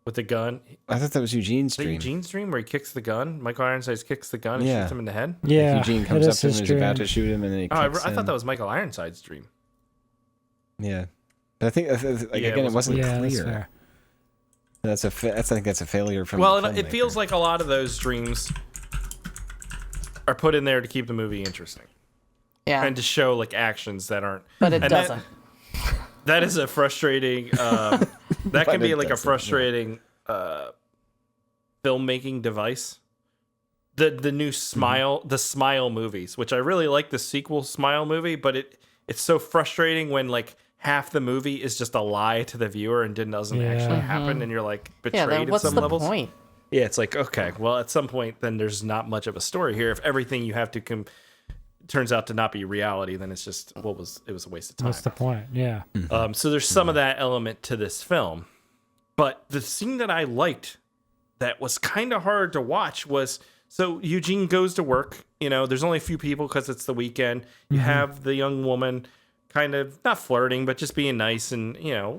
with the gun? I thought that was Eugene's Is that dream. Eugene's dream where he kicks the gun? Michael Ironsides kicks the gun and Yeah. shoots him in the head? Yeah. Eugene it comes is up to him his and is about dream. to shoot him, and then he Oh, I kicks thought him. that was Michael Ironsides' dream. Yeah, but I think again, it wasn't Yeah, that's clear. fair. I think that's a failure from. Well, the it feels filmmaker. like a lot of those dreams are put in there to keep the movie interesting Yeah. and to show like actions that aren't. But it and doesn't. That is a frustrating. That can be it like a doesn't, yeah. frustrating filmmaking device. The new Smile, the Smile movies, which I really like the sequel Smile movie, but it's so frustrating when like half the movie is just a lie to the viewer and doesn't actually happen, and you're like betrayed Yeah, then at what's some the levels. point? Yeah, it's like, okay, well, at some point, then there's not much of a story here. If everything you have to turns out to not be reality, then it's just it was a waste of time. What's the point? Yeah. So there's some of that element to this film, but the scene that I liked that was kind of hard to watch was, so Eugene goes to work. There's only a few people because it's the weekend. You have the young woman kind of not flirting, but just being nice and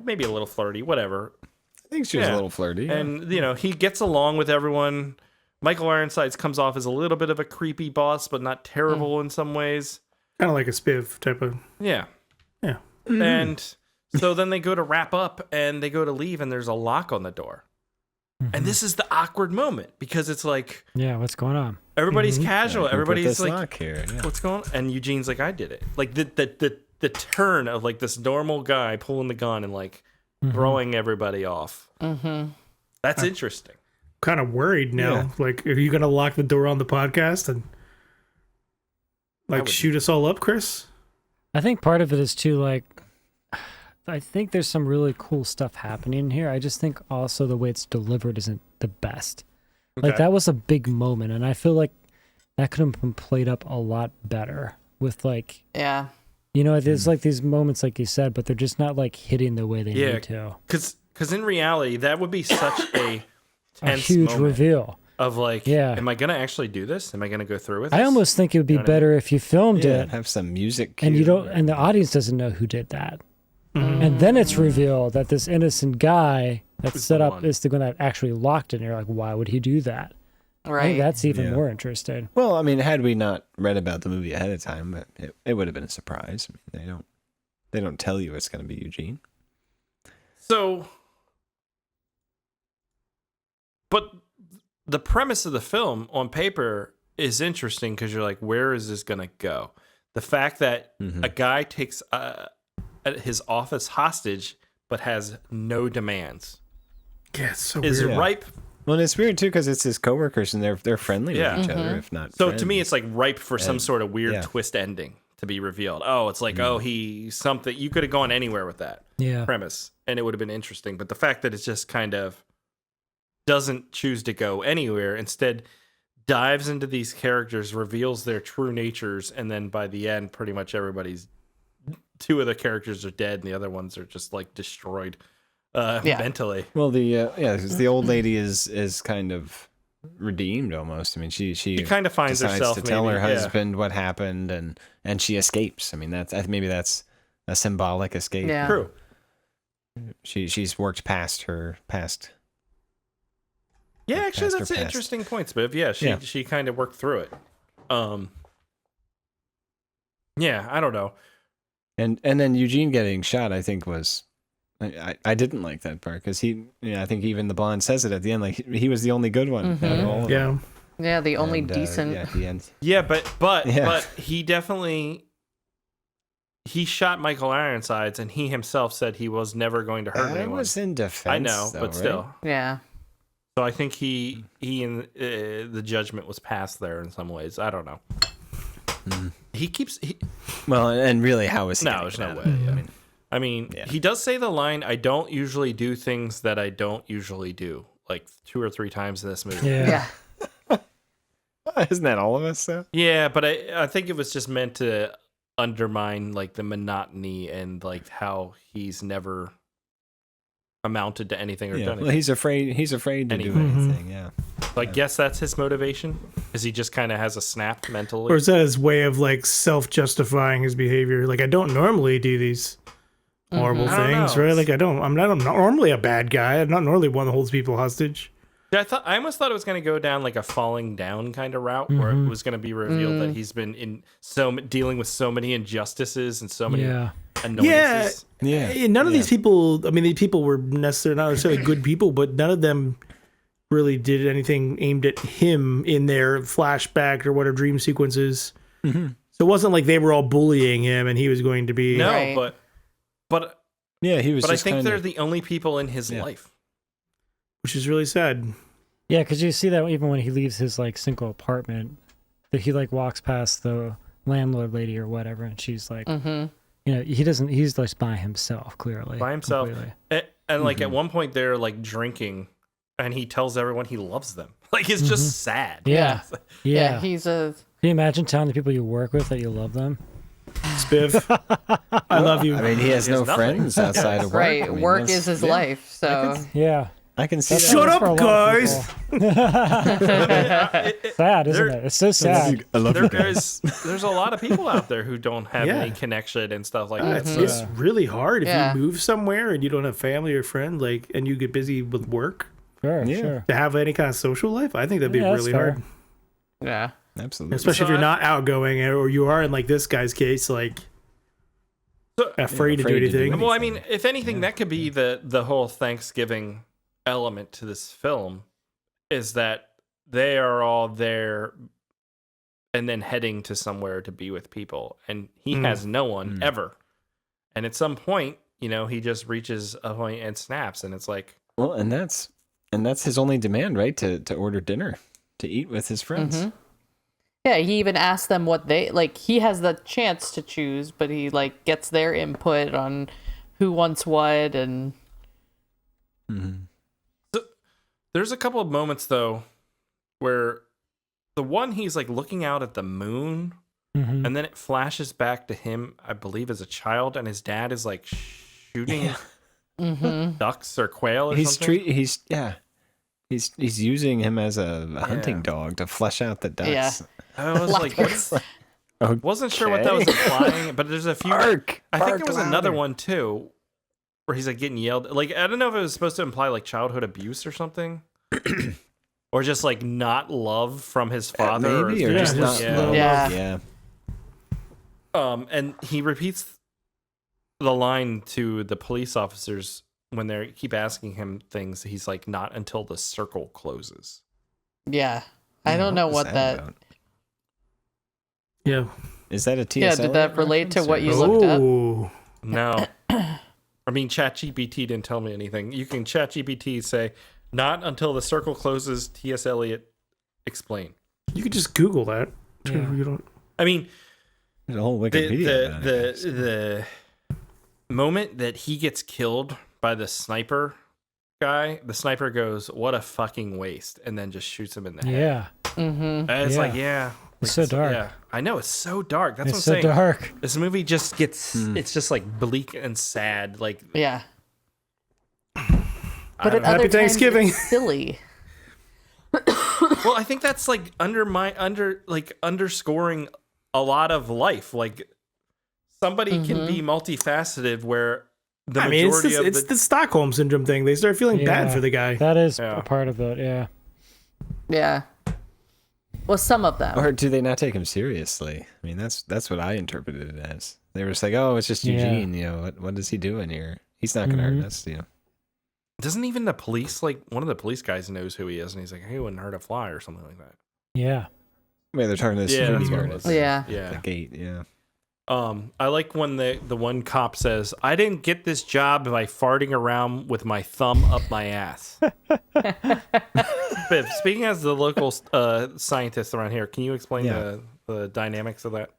maybe a little flirty, whatever. I think she was Yeah. a little flirty. And he gets along with everyone. Michael Ironsides comes off as a little bit of a creepy boss, but not terrible in some ways. Kind of like a spiv type of. Yeah. Yeah. And so then they go to wrap up and they go to leave, and there's a lock on the door. And this is the awkward moment because it's like Yeah. What's going on? everybody's casual. Who put Everybody's this like, lock here. Yeah. what's going on? And Eugene's like, I did it. Like the turn of like this normal guy pulling the gun and like throwing everybody off. That's interesting. Kind of worried now. Yeah. Like, are you going to lock the door on the podcast and would- shoot us all up, Chris? I think part of it is too, I think there's some really cool stuff happening here. I just think also the way it's delivered isn't the best. Like, Okay. that was a big moment, and I feel like that could have been played up a lot better with, Yeah. there's these moments, like you said, but they're just not, hitting the way they Yeah. need to. Because in reality, that would be such a A tense huge moment reveal. of like, Yeah. am I going to actually do this? Am I going to go through with this? I almost think it would be know what I mean? better if you filmed Yeah, it have some music. and cue. and the audience doesn't know who did that. And then it's revealed that this innocent guy that's Is set the up one. is the one that actually locked it. And you're like, why would he do that? I think Right. that's even Yeah. more interesting. Well, I mean, had we not read about the movie ahead of time, it would have been a surprise. I mean, they don't tell you it's going to be Eugene. So, but the premise of the film on paper is interesting because you're like, where is this going to go? The fact that a guy takes his office hostage but has no demands Yeah, it's so is weird. Yeah. ripe. Well, and it's weird too because it's his coworkers and they're friendly Yeah. with each other, if not. So friends. to me, it's like ripe for some And- sort of weird yeah. twist ending to be revealed. Oh, it's like, oh, he something. You could have gone anywhere with that Yeah. premise and it would have been interesting. But the fact that it's just kind of doesn't choose to go anywhere, instead dives into these characters, reveals their true natures, and then by the end, pretty much everybody's two of the characters are dead and the other ones are just like destroyed mentally. Well, the old lady is kind of redeemed almost. I mean, she kind of finds decides herself to tell maybe, her yeah. husband what happened, and she escapes. I mean, maybe that's a symbolic escape. Yeah. True. She's worked past her past. Yeah, actually, past her that's an past. interesting point, Spiv. Yeah, she kind of worked through it. Yeah, I don't know. And then Eugene getting shot, I think was. I didn't like that part because I think even the blonde says it at the end, like he was the only good one. Out of all of them. Yeah. Yeah, the only And, decent. yeah, he ends. Yeah, but Yeah. he definitely he shot Michael Ironsides, and he himself said he was never going to hurt I anyone. was in defense. I know, though, but right? still. Yeah. So I think he and the judgment was passed there in some ways. I don't know. He keeps Well, and really, how is he? no, gonna there's get no out way. of it? I mean, Yeah. he does say the line, "I don't usually do things that I don't usually do," like 2 or 3 times in this movie. Yeah. Yeah. Isn't that all of us though? Yeah, but I think it was just meant to undermine like the monotony and like how he's never amounted to anything or done Well, anything. he's afraid. He's afraid to do Anything. anything. Yeah. So I guess that's his motivation. Is he just kind of has a snap mentally? Or is that his way of like self-justifying his behavior? Like, I don't normally do these horrible I don't things, know. right? Like, I'm not normally a bad guy. I'm not normally one that holds people hostage. Yeah, I almost thought it was going to go down like a falling down kind of route, where it was going to be revealed that he's been dealing with so many injustices and so many Yeah. annoyances. Yeah. And none of these people, I mean, these people were not necessarily good people, but none of them really did anything aimed at him in their flashback or whatever dream sequences. So it wasn't like they were all bullying him and he was going to be. No, Right. but Yeah, he was. I just think kinda, they're the only people in his life. Which is really sad. Yeah, because you see that even when he leaves his like single apartment, that he like walks past the landlord lady or whatever, and she's like, you know, he's just by himself, clearly. By himself. completely. And like at one point they're like drinking, and he tells everyone he loves them. Like it's just sad. Yeah. Yeah. Yeah. He's a. Can you imagine telling the people you work with that you love them? Spiv, I love you. I mean, he has no nothing. friends outside of work. Right. I mean, Work that's- is his yeah, life. So. Yeah. I can see That's that. Shut for a up, lot of guys. people. Sad, isn't it? It's so sad. I love you guys. There's a lot of people out there who don't have Yeah. any connection and stuff like that. It's really hard if Yeah. you move somewhere and you don't have family or friend, like, and you get busy with work Sure, Yeah. sure. to have any kind of social life. I think that'd be Yeah, that's really fair. hard, Yeah. Absolutely. especially if So you're I- not outgoing or you are in like this guy's case, like afraid to do afraid to do anything. Well, I mean, if anything, that could be the whole Thanksgiving element to this film, is that they are all there and then heading to somewhere to be with people, and he has no one ever. And at some point, you know, he just reaches a point and snaps, and it's like, Well, and that's his only demand, right? To order dinner, to eat with his friends. Yeah, he even asked them what they like. He has the chance to choose, but he like gets their input on who wants what, and there's a couple of moments though where the one he's like looking out at the moon, and then it flashes back to him, I believe, as a child, and his dad is like shooting ducks or quail or something. He's using him as a hunting dog to flesh out the ducks. Yeah. I was like, wasn't sure what that was implying, but there's a few. Bark, I think bark there was another louder. one too, where he's like getting yelled. Like, I don't know if it was supposed to imply like childhood abuse or something, or just like not love from his father, maybe, or Yeah, just not just love. Yeah. And he repeats the line to the police officers when they keep asking him things. He's like, "Not until the circle closes." Yeah. I don't know what that. about? Yeah. Is that a TSL? Yeah, did that relate to reference, what or- you looked up? Oh. No. I mean, ChatGPT didn't tell me anything. You can ChatGPT say, "Not until the circle closes." T.S. Eliot explain. You could just Google that. Yeah. You don't. I mean, There's a whole Wikipedia. about it. the moment that he gets killed by the sniper guy, the sniper goes, "What a fucking waste," and then just shoots him in the head. Yeah. And it's Yeah. like, yeah. It's so dark. Yeah, I know, it's so dark. That's It's what so I'm saying. dark. This movie just gets, it's just like bleak and sad. Like, Yeah. I But don't at know. other Happy times, Thanksgiving. it's silly. Well, I think that's like underscoring a lot of life. Like, somebody can be multifaceted where the I mean, majority it's of the Stockholm syndrome thing. They start feeling bad Yeah. for the guy. That is Yeah. a part of it, yeah. Yeah. Well, some of them. Or do they not take him seriously? I mean, that's what I interpreted it as. They were just like, "Oh, it's just Yeah. Eugene. You know, what is he doing here? He's not going to hurt us." You know. doesn't even the police, like, one of the police guys knows who he is, and he's like, "He wouldn't hurt a fly," or something like that. Yeah. I mean, they're talking to the Yeah, security that's what it guard was. at Yeah. the gate. Yeah. I like when the one cop says, "I didn't get this job by farting around with my thumb up my ass." Biv, speaking as the local scientist around here, can you explain Yeah. the dynamics of that?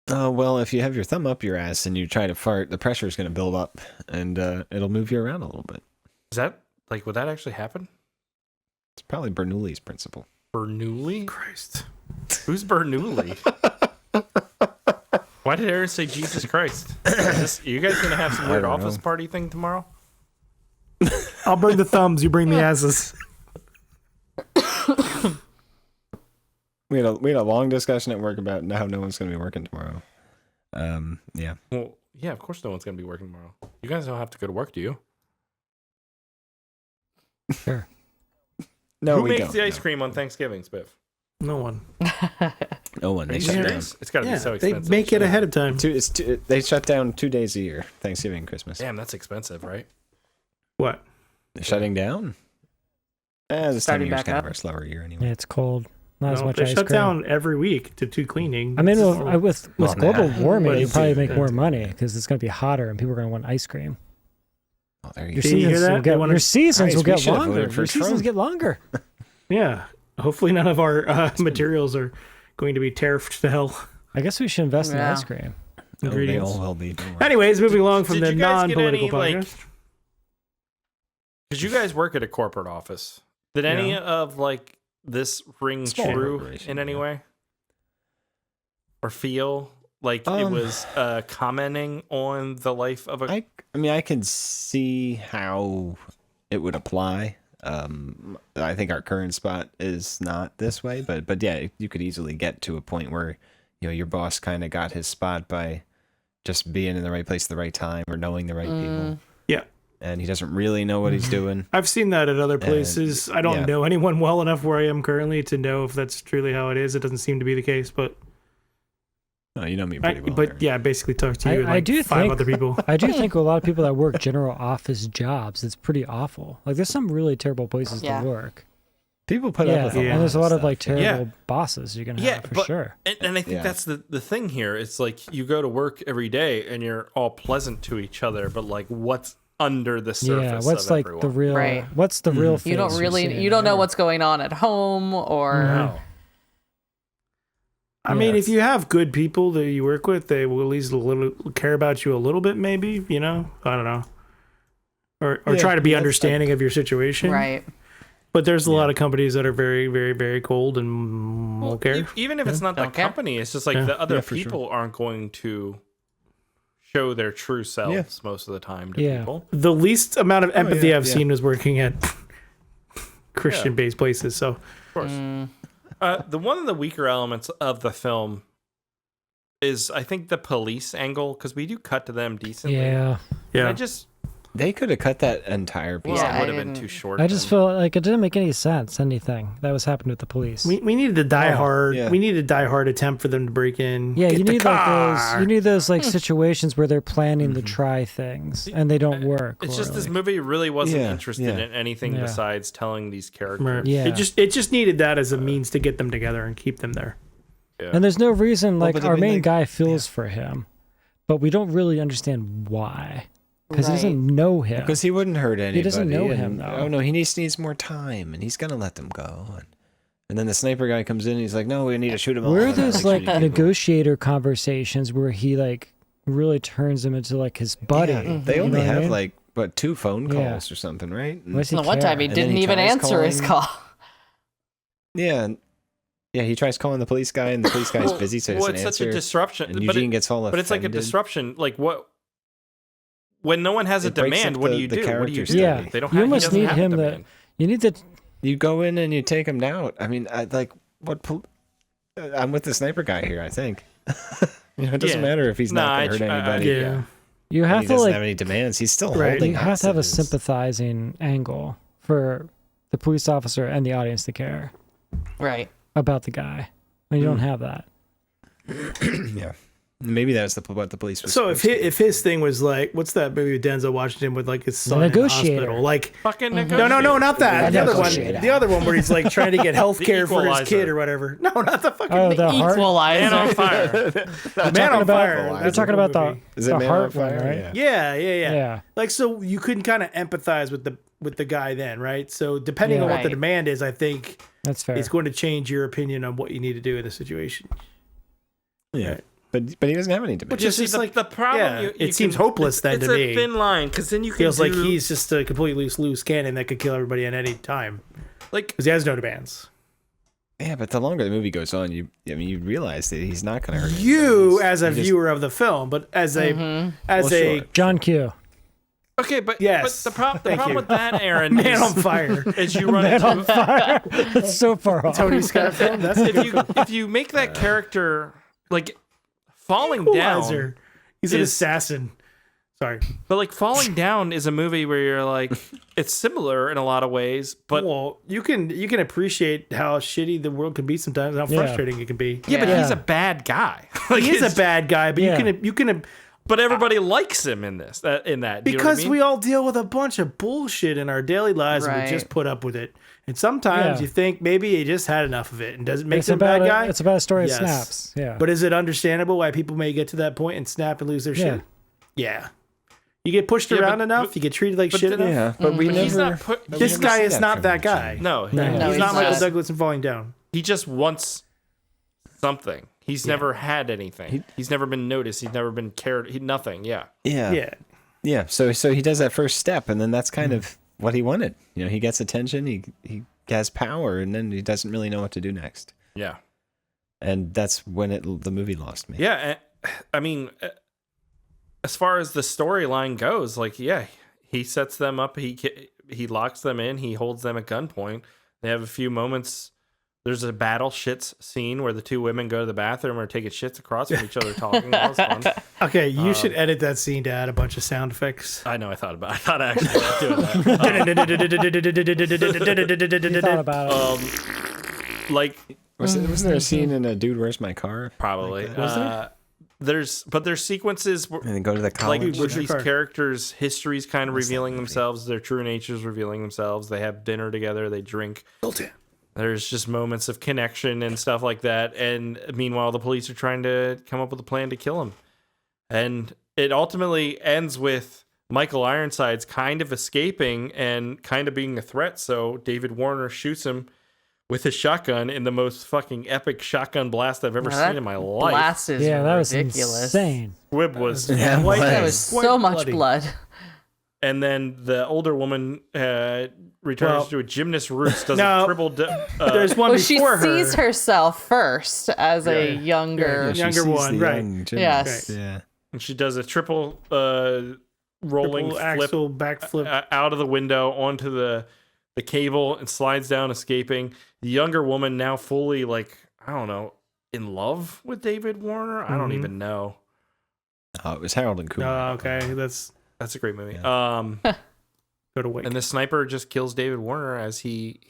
Well, if you have your thumb up your ass and you try to fart, the pressure is going to build up, and it'll move you around a little bit. Is that, like, would that actually happen? It's probably Bernoulli's principle. Bernoulli? Christ. Who's Bernoulli? Why did Aaron say Jesus Christ? You guys gonna have some I weird don't office know. party thing tomorrow? I'll bring the thumbs. You bring the asses. We had a long discussion at work about how no one's going to be working tomorrow. Yeah. Well, yeah, of course no one's gonna be working tomorrow. You guys don't have to go to work, do you? Sure. No, Who we makes don't. the ice no. cream on Thanksgiving, Spiff? No one. No one. Are They you shut down. serious? It's gotta be so They expensive. make it ahead of time. They shut down 2 days a year. Thanksgiving and Christmas. Damn, that's expensive, right? What? They're shutting down? This time of Starting year is back kind up. of our slower year anyway. Yeah, it's cold. Not as No, much they ice shut cream. down every week to do cleaning. I mean, It's with just- with Well, global nah. warming, But you it's- probably make more it's- money because it's going to be hotter and people are going to want ice cream. Oh, there you Your go. Did you hear seasons that? will They get wanna- your seasons Christ, will we get should have longer. voted for Your seasons Trump. get longer. Yeah. Hopefully none of our materials are going to be tariffed to hell. I guess we should invest in Yeah. ice cream. Oh, they Ingredients. all will be. Don't worry. Anyways, moving along from Did the you guys get non-political any, like, podcast. Because you guys work at a corporate office. Did any Yeah. of like this ring Small true corporation, in any yeah. way? Or feel like it was commenting on the life of a I mean, I can see how it would apply. I think our current spot is not this way, but yeah, you could easily get to a point where, you know, your boss kind of got his spot by just being in the right place at the right time or knowing the right people, Yeah. and he doesn't really know what he's doing. I've seen that at other places. I don't yeah. know anyone well enough where I am currently to know if that's truly how it is. It doesn't seem to be the case, but No, you know me pretty well. but Aaron. yeah, I basically talked to you and I like do 5 think- other people. I do think a lot of people that work general office jobs, it's pretty awful. Like, there's some really terrible places Yeah. to work. People put Yeah, up with a lot and there's a lot of stuff, like yeah. terrible bosses you're gonna have for sure. And I think Yeah. that's the thing here. It's like you go to work every day and you're all pleasant to each other, but like what's under the surface? Yeah, what's of like everyone? the real? Right. What's the real? You don't face really, you're seeing you don't know there? what's going on at home or. No. I mean, Yeah. if you have good people that you work with, they will at least care about you a little bit, maybe, you know? I don't know. Or Yeah, try to be that's understanding of your situation. Right. But there's a lot of companies that are very, very, very cold and won't care. Even if it's not the Don't care. company, it's just like Yeah. the other Yeah, for sure. people aren't going to show their true selves most of the time to Yeah. people. The least amount of empathy I've yeah. seen was working at Christian-based places. So Of course. The one of the weaker elements of the film is I think the police angle, because we do cut to them decently. Yeah. And I just They could have cut that entire piece. well, Yeah, it would I have been didn't- too short. I just then. felt like it didn't make any sense, anything that was happening with the police. We needed a Die Hard. yeah. We needed a Die Hard attempt for them to break in. yeah, Get you the need like those. car. You need those like situations where they're planning to try things and they don't work. It's or, just this like- movie really wasn't Yeah, interested yeah. in anything Yeah. besides telling these characters. Right. Yeah. It just needed that as a means to get them together and keep them there. And there's no reason like but I our mean, main like- guy feels for him, but we don't really understand why because he Right. doesn't know him. Because he wouldn't hurt anybody. doesn't know and, him, though. Oh no, he needs more time, and he's gonna let them go. And then the sniper guy comes in, and he's like, "No, we need to shoot him all." Where are I don't those like like shooting people." negotiator conversations where he like really turns him into like his buddy? Yeah, they You only know what I have mean? like what 2 phone Yeah. calls or something, right? And- Why does he The one care? time he And then didn't he even tries answer his calling- call. Yeah, he tries calling the police guy, and the police guy's busy, so he Well, doesn't it's such a answer. disruption. And but Eugene gets all offended. But it's like a disruption. Like what? When no one has a It breaks demand, up what do the- you the do? What do you character do? Yeah, They don't you have. He almost doesn't need have a him to. demand. You need to. You go in and you take him out. I mean, I'm with the sniper guy here. I think. It doesn't Yeah. matter if he's Nah, not going to hurt anybody. Yeah. You And have he to doesn't like. have any demands. He's still Right. holding. You have to have a hostages. sympathizing angle for the police officer and the audience to care Right. about the guy. And you don't have that. Yeah, maybe that's what the police was. So supposed if his thing was like, what's that movie with Denzel Washington with like his son in the Negotiator. hospital? Like, Fucking no, not that. The The other one, negotiator. the other one where he's like trying to get health care for his Equalizer. kid or whatever. No, not the fucking Oh, the heart. Man on Equalizer. fire. Man on about- Fire. You're That's talking a about the, movie. Is it the Man heart on Fire? one, right? Yeah. Yeah. Yeah. Like, so you couldn't kind of empathize with the guy then, right? So depending Yeah. on what the Right. demand is, I think That's fair. it's going to change your opinion on what you need to do in the situation. Yeah, Right. but he doesn't have any demands. Which You is see, just the, like, the problem. yeah, you it seems can- hopeless then it's to a me. thin line because then you can Feels like do- he's just a completely loose cannon that could kill everybody at any time like because he has no demands. Yeah, but the longer the movie goes on, you realize that he's not going to hurt You anybody. as a He just- viewer of the film, but as a Mm-hmm. as Well, a sure. John Q. okay, but Yes. but the problem Thank you. with that, Aaron, man on is, fire, is you run Man into on fire. It's so far off. Tony Scott film. That's a if you make that character like falling equalizer. down, He's an is- assassin. Sorry. but like falling down is a movie where you're like it's similar in a lot of ways, but Well, you can appreciate how shitty the world can be sometimes, how Yeah. frustrating it can be. yeah, but Yeah. he's a bad guy. Like, He is a it's- bad guy, but Yeah. you can But everybody likes him in this. In that Do you know what I because mean? we all deal with a bunch of bullshit in our daily lives and we Right. just put up with it. And sometimes Yeah. you think maybe he just had enough of it and does it make It's him a bad about guy? it's about a story of Yes. snaps. Yeah. But is it understandable why people may get to that point and snap and lose their Yeah. shit? Yeah. You get pushed Yeah, around but- enough, but- you get treated like but shit the- enough. Yeah, but we But never. he's not put. but we This never guy see is not from that him, guy. Jimmy. No, No, He's he's not Michael not. Douglas and falling down. he just wants something. He's never had anything. He's never been noticed. He's never been cared. Nothing. Yeah. Yeah, Yeah. So he does that first step, and then that's kind of what he wanted. He gets attention. He has power, and then he doesn't really know what to do next. Yeah. And that's when the movie lost me. Yeah. I mean, as far as the storyline goes, like, yeah, he sets them up. He locks them in. He holds them at gunpoint. They have a few moments. There's a battle shits scene where the two women go to the bathroom or taking shits across from each other talking. That was fun. Okay, you should edit that scene to add a bunch of sound effects. I know. I thought actually about doing that. You thought about it. Like, Wasn't there a scene in a Dude, Where's My Car? probably. Like There's sequences where, And then go to the like college. with your these car? characters' histories kind of What's that revealing movie? themselves, their true natures revealing themselves. They have dinner together, they drink. There's just moments of connection and stuff like that. And meanwhile, the police are trying to come up with a plan to kill him. And it ultimately ends with Michael Ironsides kind of escaping and kind of being a threat. So David Warner shoots him with his shotgun in the most fucking epic shotgun blast I've ever Now, seen in my life. Blast is Yeah, that was ridiculous. insane. Squib was Yeah, White- That was. was Quite so much bloody. blood. And then the older woman returns Well, to a gymnast roots, does no. a triple. There's one Well, she before sees her. herself first as a Yeah. younger. She younger sees one, the right. young gymnast. Yes. Yeah. and she does a triple rolling Triple flip axle backflip. out of the window onto the cable and slides down, escaping. The younger woman now fully like I don't know, in love with David Warner. I don't even know. Oh, it was Harold and Kumar. Oh, okay. That's That's a great movie. Yeah. go to wake. And the sniper just kills David Warner as he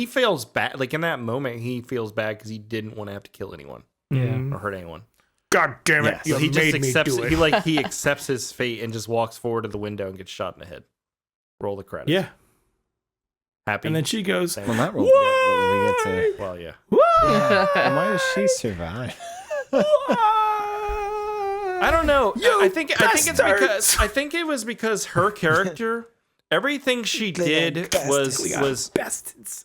feels bad. Like in that moment, he feels bad because he didn't want to have to kill anyone Mhm. or hurt anyone. God damn it! Yes. You He just made me accepts do it. it. He accepts his fate and just walks forward to the window and gets shot in the head. Roll the credits. Yeah, Happy. and then she goes, Same. Well, not roll. We get to. Well, yeah. And why does she survive? I don't know. You I think bastards! I think it was because her character, everything she did was bastards.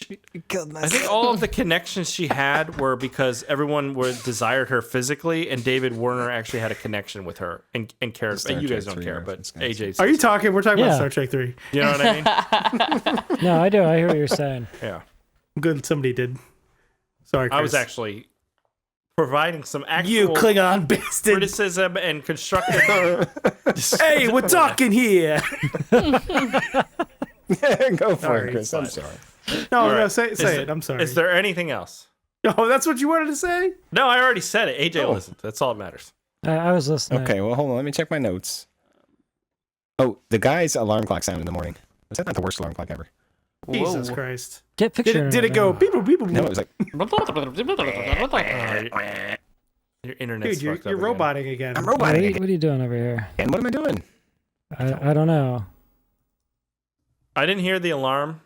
I think all of the connections she had were because everyone desired her physically, and David Warner actually had a connection with her and cared. Star You guys Trek don't 3 care, but reference, guys. AJ. Are you talking? We're talking Yeah. about Star Trek 3. You know what I mean? No, I do. I hear what you're saying. Yeah. Good, somebody did. Sorry, Chris. I was actually providing some actual You Klingon bastard. criticism and constructive. Hey, we're talking here. Go for Sorry, it, Chris. it's I'm fine. sorry. No, All no, right. say Is it. I'm sorry. Is there anything else? Oh, that's what you wanted to say? No, I already said it. AJ Oh. listened. That's all that matters. I was listening. Okay, well, hold on. Let me check my notes. Oh, the guy's alarm clock sound in the morning. Was that not the worst alarm clock ever? Jesus Christ. Get picture. Did it go beep, boop, beep, boop, No, boop? it was like, Your internet's Dude, you're fucked up again. roboting again. I'm What are, roboting you, again. what are you doing over here? And what am I doing? I don't know. I didn't hear the alarm.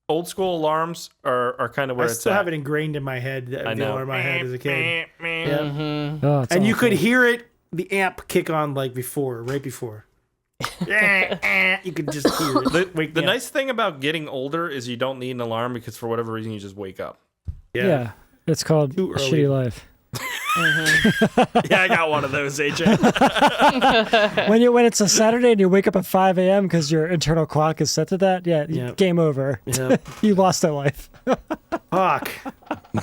Old school alarms are kind of where I it's still at. have it ingrained in my head. I The know. alarm I had as a kid. Yeah. Oh, it's And you awful. could hear it, the amp kick on like before, right before. You could just hear it. Wake The me up. nice thing about getting older is you don't need an alarm because for whatever reason you just wake up. Yeah, it's called Too a early. shitty life. Yeah, I got one of those, AJ. When it's a Saturday and you wake up at 5 a.m. because your internal clock is set to that, Yep. game over. Yep. You lost that life. Fuck.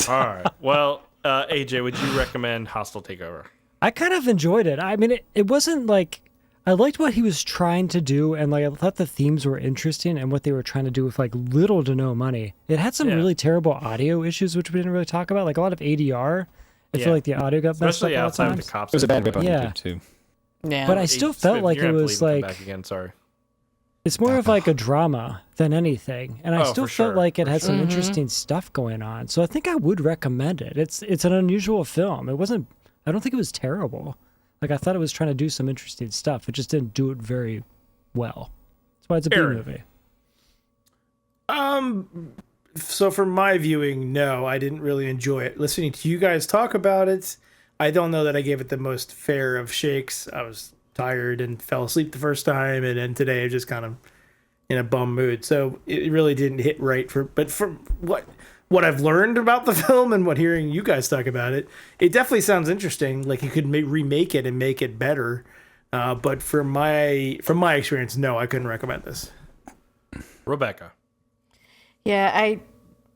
All right. Well, AJ, would you recommend Hostile Takeover? I kind of enjoyed it. I mean, it wasn't like I liked what he was trying to do, and like I thought the themes were interesting and what they were trying to do with like little to no money. It had some Yeah. really terrible audio issues, which we didn't really talk about, like a lot of ADR. I Yeah. feel like the audio got messed up Especially a lot of outside of times. the cops. It was a bad rip on Yeah. YouTube, too. Yeah. But I still felt like it was like back again. Sorry. it's more of like a drama than anything, and I Oh, still for felt sure, like it for had some interesting stuff going on. So I think I would recommend it. It's an unusual film. It wasn't. I don't think it was terrible. Like I thought it was trying to do some interesting stuff. It just didn't do it very well. That's why it's a B Aaron. movie. So for my viewing, no, I didn't really enjoy it. Listening to you guys talk about it, I don't know that I gave it the most fair of shakes. I was tired and fell asleep the first time, and then today I'm just kind of in a bum mood. So it really didn't hit right but from what I've learned about the film and what hearing you guys talk about it, it definitely sounds interesting. Like you could remake it and make it better. But from my experience, no, I couldn't recommend this. Rebecca. Yeah, I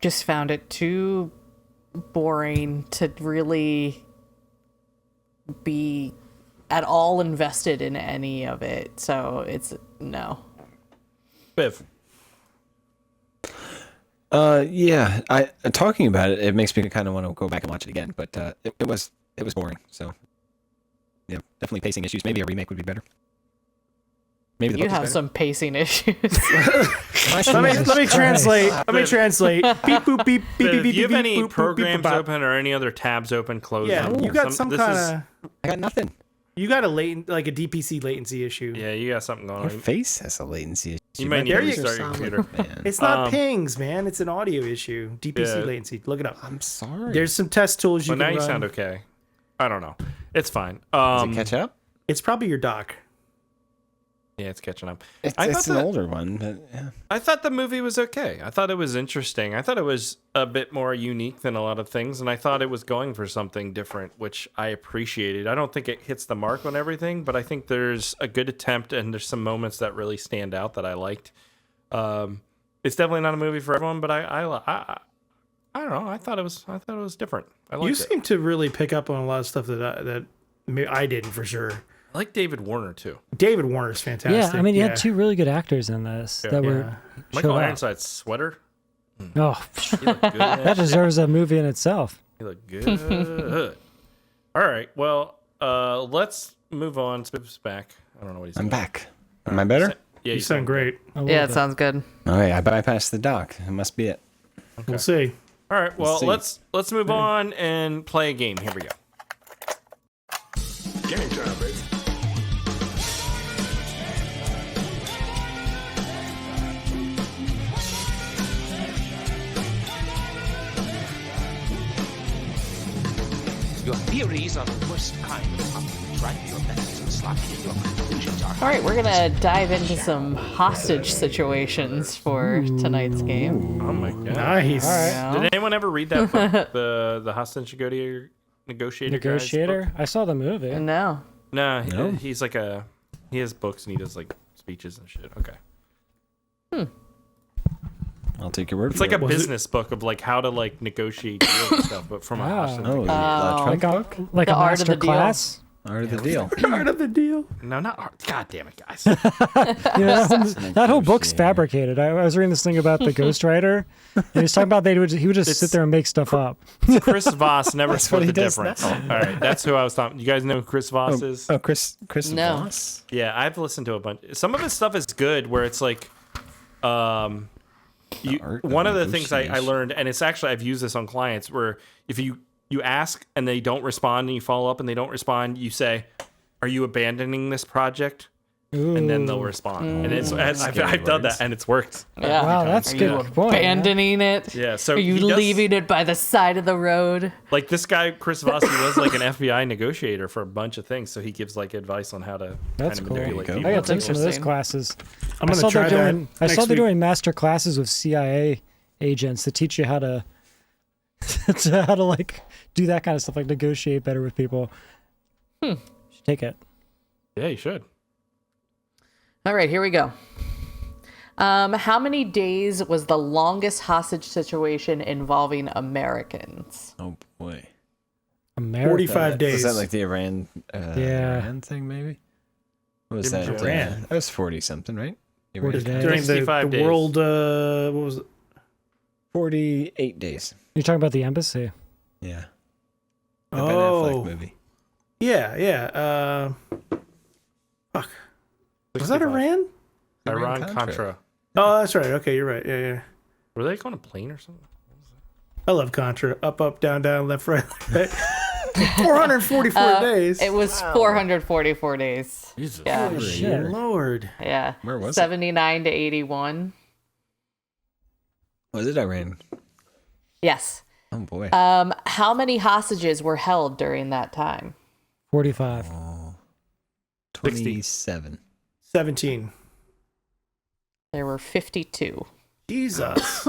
just found it too boring to really be at all invested in any of it. So it's no. Biv. Yeah, I talking about it makes me kind of want to go back and watch it again, but it was boring. So yeah, definitely pacing issues. Maybe a remake would be better. Maybe the You book is have better. some pacing issues. Let me translate. Let me translate. Beep boop beep beep Biv, beep beep. do you have beep, any boop, boop, beep, programs boop, bop. open or any other tabs open? Close Yeah, them. you got some this kind is- of. I got nothing. You got a latent, like a DPC latency issue. Yeah, you got something going Your on. face has a latency issue. You might need There to you restart your go. computer. Man. It's not Um, pings, man. It's an audio issue. DPC Yeah. latency. Look it up. I'm sorry. There's some test tools you Well, now can you run. sound okay. I don't know. It's fine. Does it catch up? It's probably your doc. Yeah, it's catching up. It's I an thought that- older one, but yeah. I thought the movie was okay. I thought it was interesting. I thought it was a bit more unique than a lot of things, and I thought it was going for something different, which I appreciated. I don't think it hits the mark on everything, but I think there's a good attempt, and there's some moments that really stand out that I liked. It's definitely not a movie for everyone, but I don't know. I thought it was different. I You liked it. seem to really pick up on a lot of stuff that I didn't for sure. I like David Warner too. David Warner's fantastic. Yeah, I mean, you had two really good actors in this that were Yeah. Michael showed up. Ironside's sweater. Oh, He looked good in that deserves a movie in itself. You look good. All right. Well, let's move on. Spiff's back. I don't know what he's I'm doing. back. Am I better? Yeah, You sound great. Yeah, it sounds good. All right, I bypassed the dock. It must be it. We'll see. All right. Well, Let's see. let's move on and play a game. Here we go. Game time, baby. Your theories are the worst kind of companies, right? Your methods are sloppy and your conclusions are... All right, we're gonna dive into some hostage situations for tonight's game. Oh my god. Nice. Did anyone ever read that book, the hostage negotiator? Negotiator? I saw the movie. No. No, No? he's like he has books and he does like speeches and shit. Okay. I'll take your word It's for like it. a business book of like how to like negotiate deals and stuff, but from a hostage. Oh, Like Trump a, like The a art of the master deal. class. Art of the deal. Part of the deal. No, not art. God damn it, guys. You know, that whole book's fabricated. I was reading this thing about the ghostwriter, and he was talking about he would just sit there and make stuff up. Chris Voss never what split he the does difference. now. All right, that's who I was talking. You guys know who Chris Voss is? Oh, Chris No. Voss? Yeah, I've listened to a bunch. Some of his stuff is good, where it's like, art of one of the things I negotiation. learned, and it's actually I've used this on clients, where if you ask and they don't respond, and you follow up and they don't respond, you say, "Are you abandoning this project?" And then they'll respond. And it's I've done that, and it's worked. Yeah. Wow, that's Are a you good point. abandoning it? Yeah. So Are you he does- leaving it by the side of the road? Like this guy, Chris Voss, he was like an FBI negotiator for a bunch of things, so he gives like advice on how to That's kind of cool. manipulate There you people. I got to take That's some of those interesting. classes. I'm gonna try that. I saw next they're week. doing master classes with CIA agents to teach you how to how to like do that kind of stuff, like negotiate better with people. Should take it. Yeah, you should. All right, here we go. How many days was the longest hostage situation involving Americans? Oh, boy. America. 45 days. Was that like the Iran, Yeah. Iran thing, maybe? What was Give that? me Iran. That was 40-something, right? 40 Iran. days. During the 65 days. world, what was it? 48 days. You're talking about the embassy. Yeah. The Ben Affleck Oh, movie. yeah. Fuck. Was that 65. Iran? Iran-Contra. Oh, that's right. Okay, you're right. Yeah. Were they on a plane or something? I love Contra. Up, down, left, right. 444 days. It was 444 days. Jesus. Yeah. Shit. Lord. Yeah. Where was it? 79 to 81. Was it Iran? Yes. Oh, boy. How many hostages were held during that time? 45. 27. 17. There were 52. Jesus.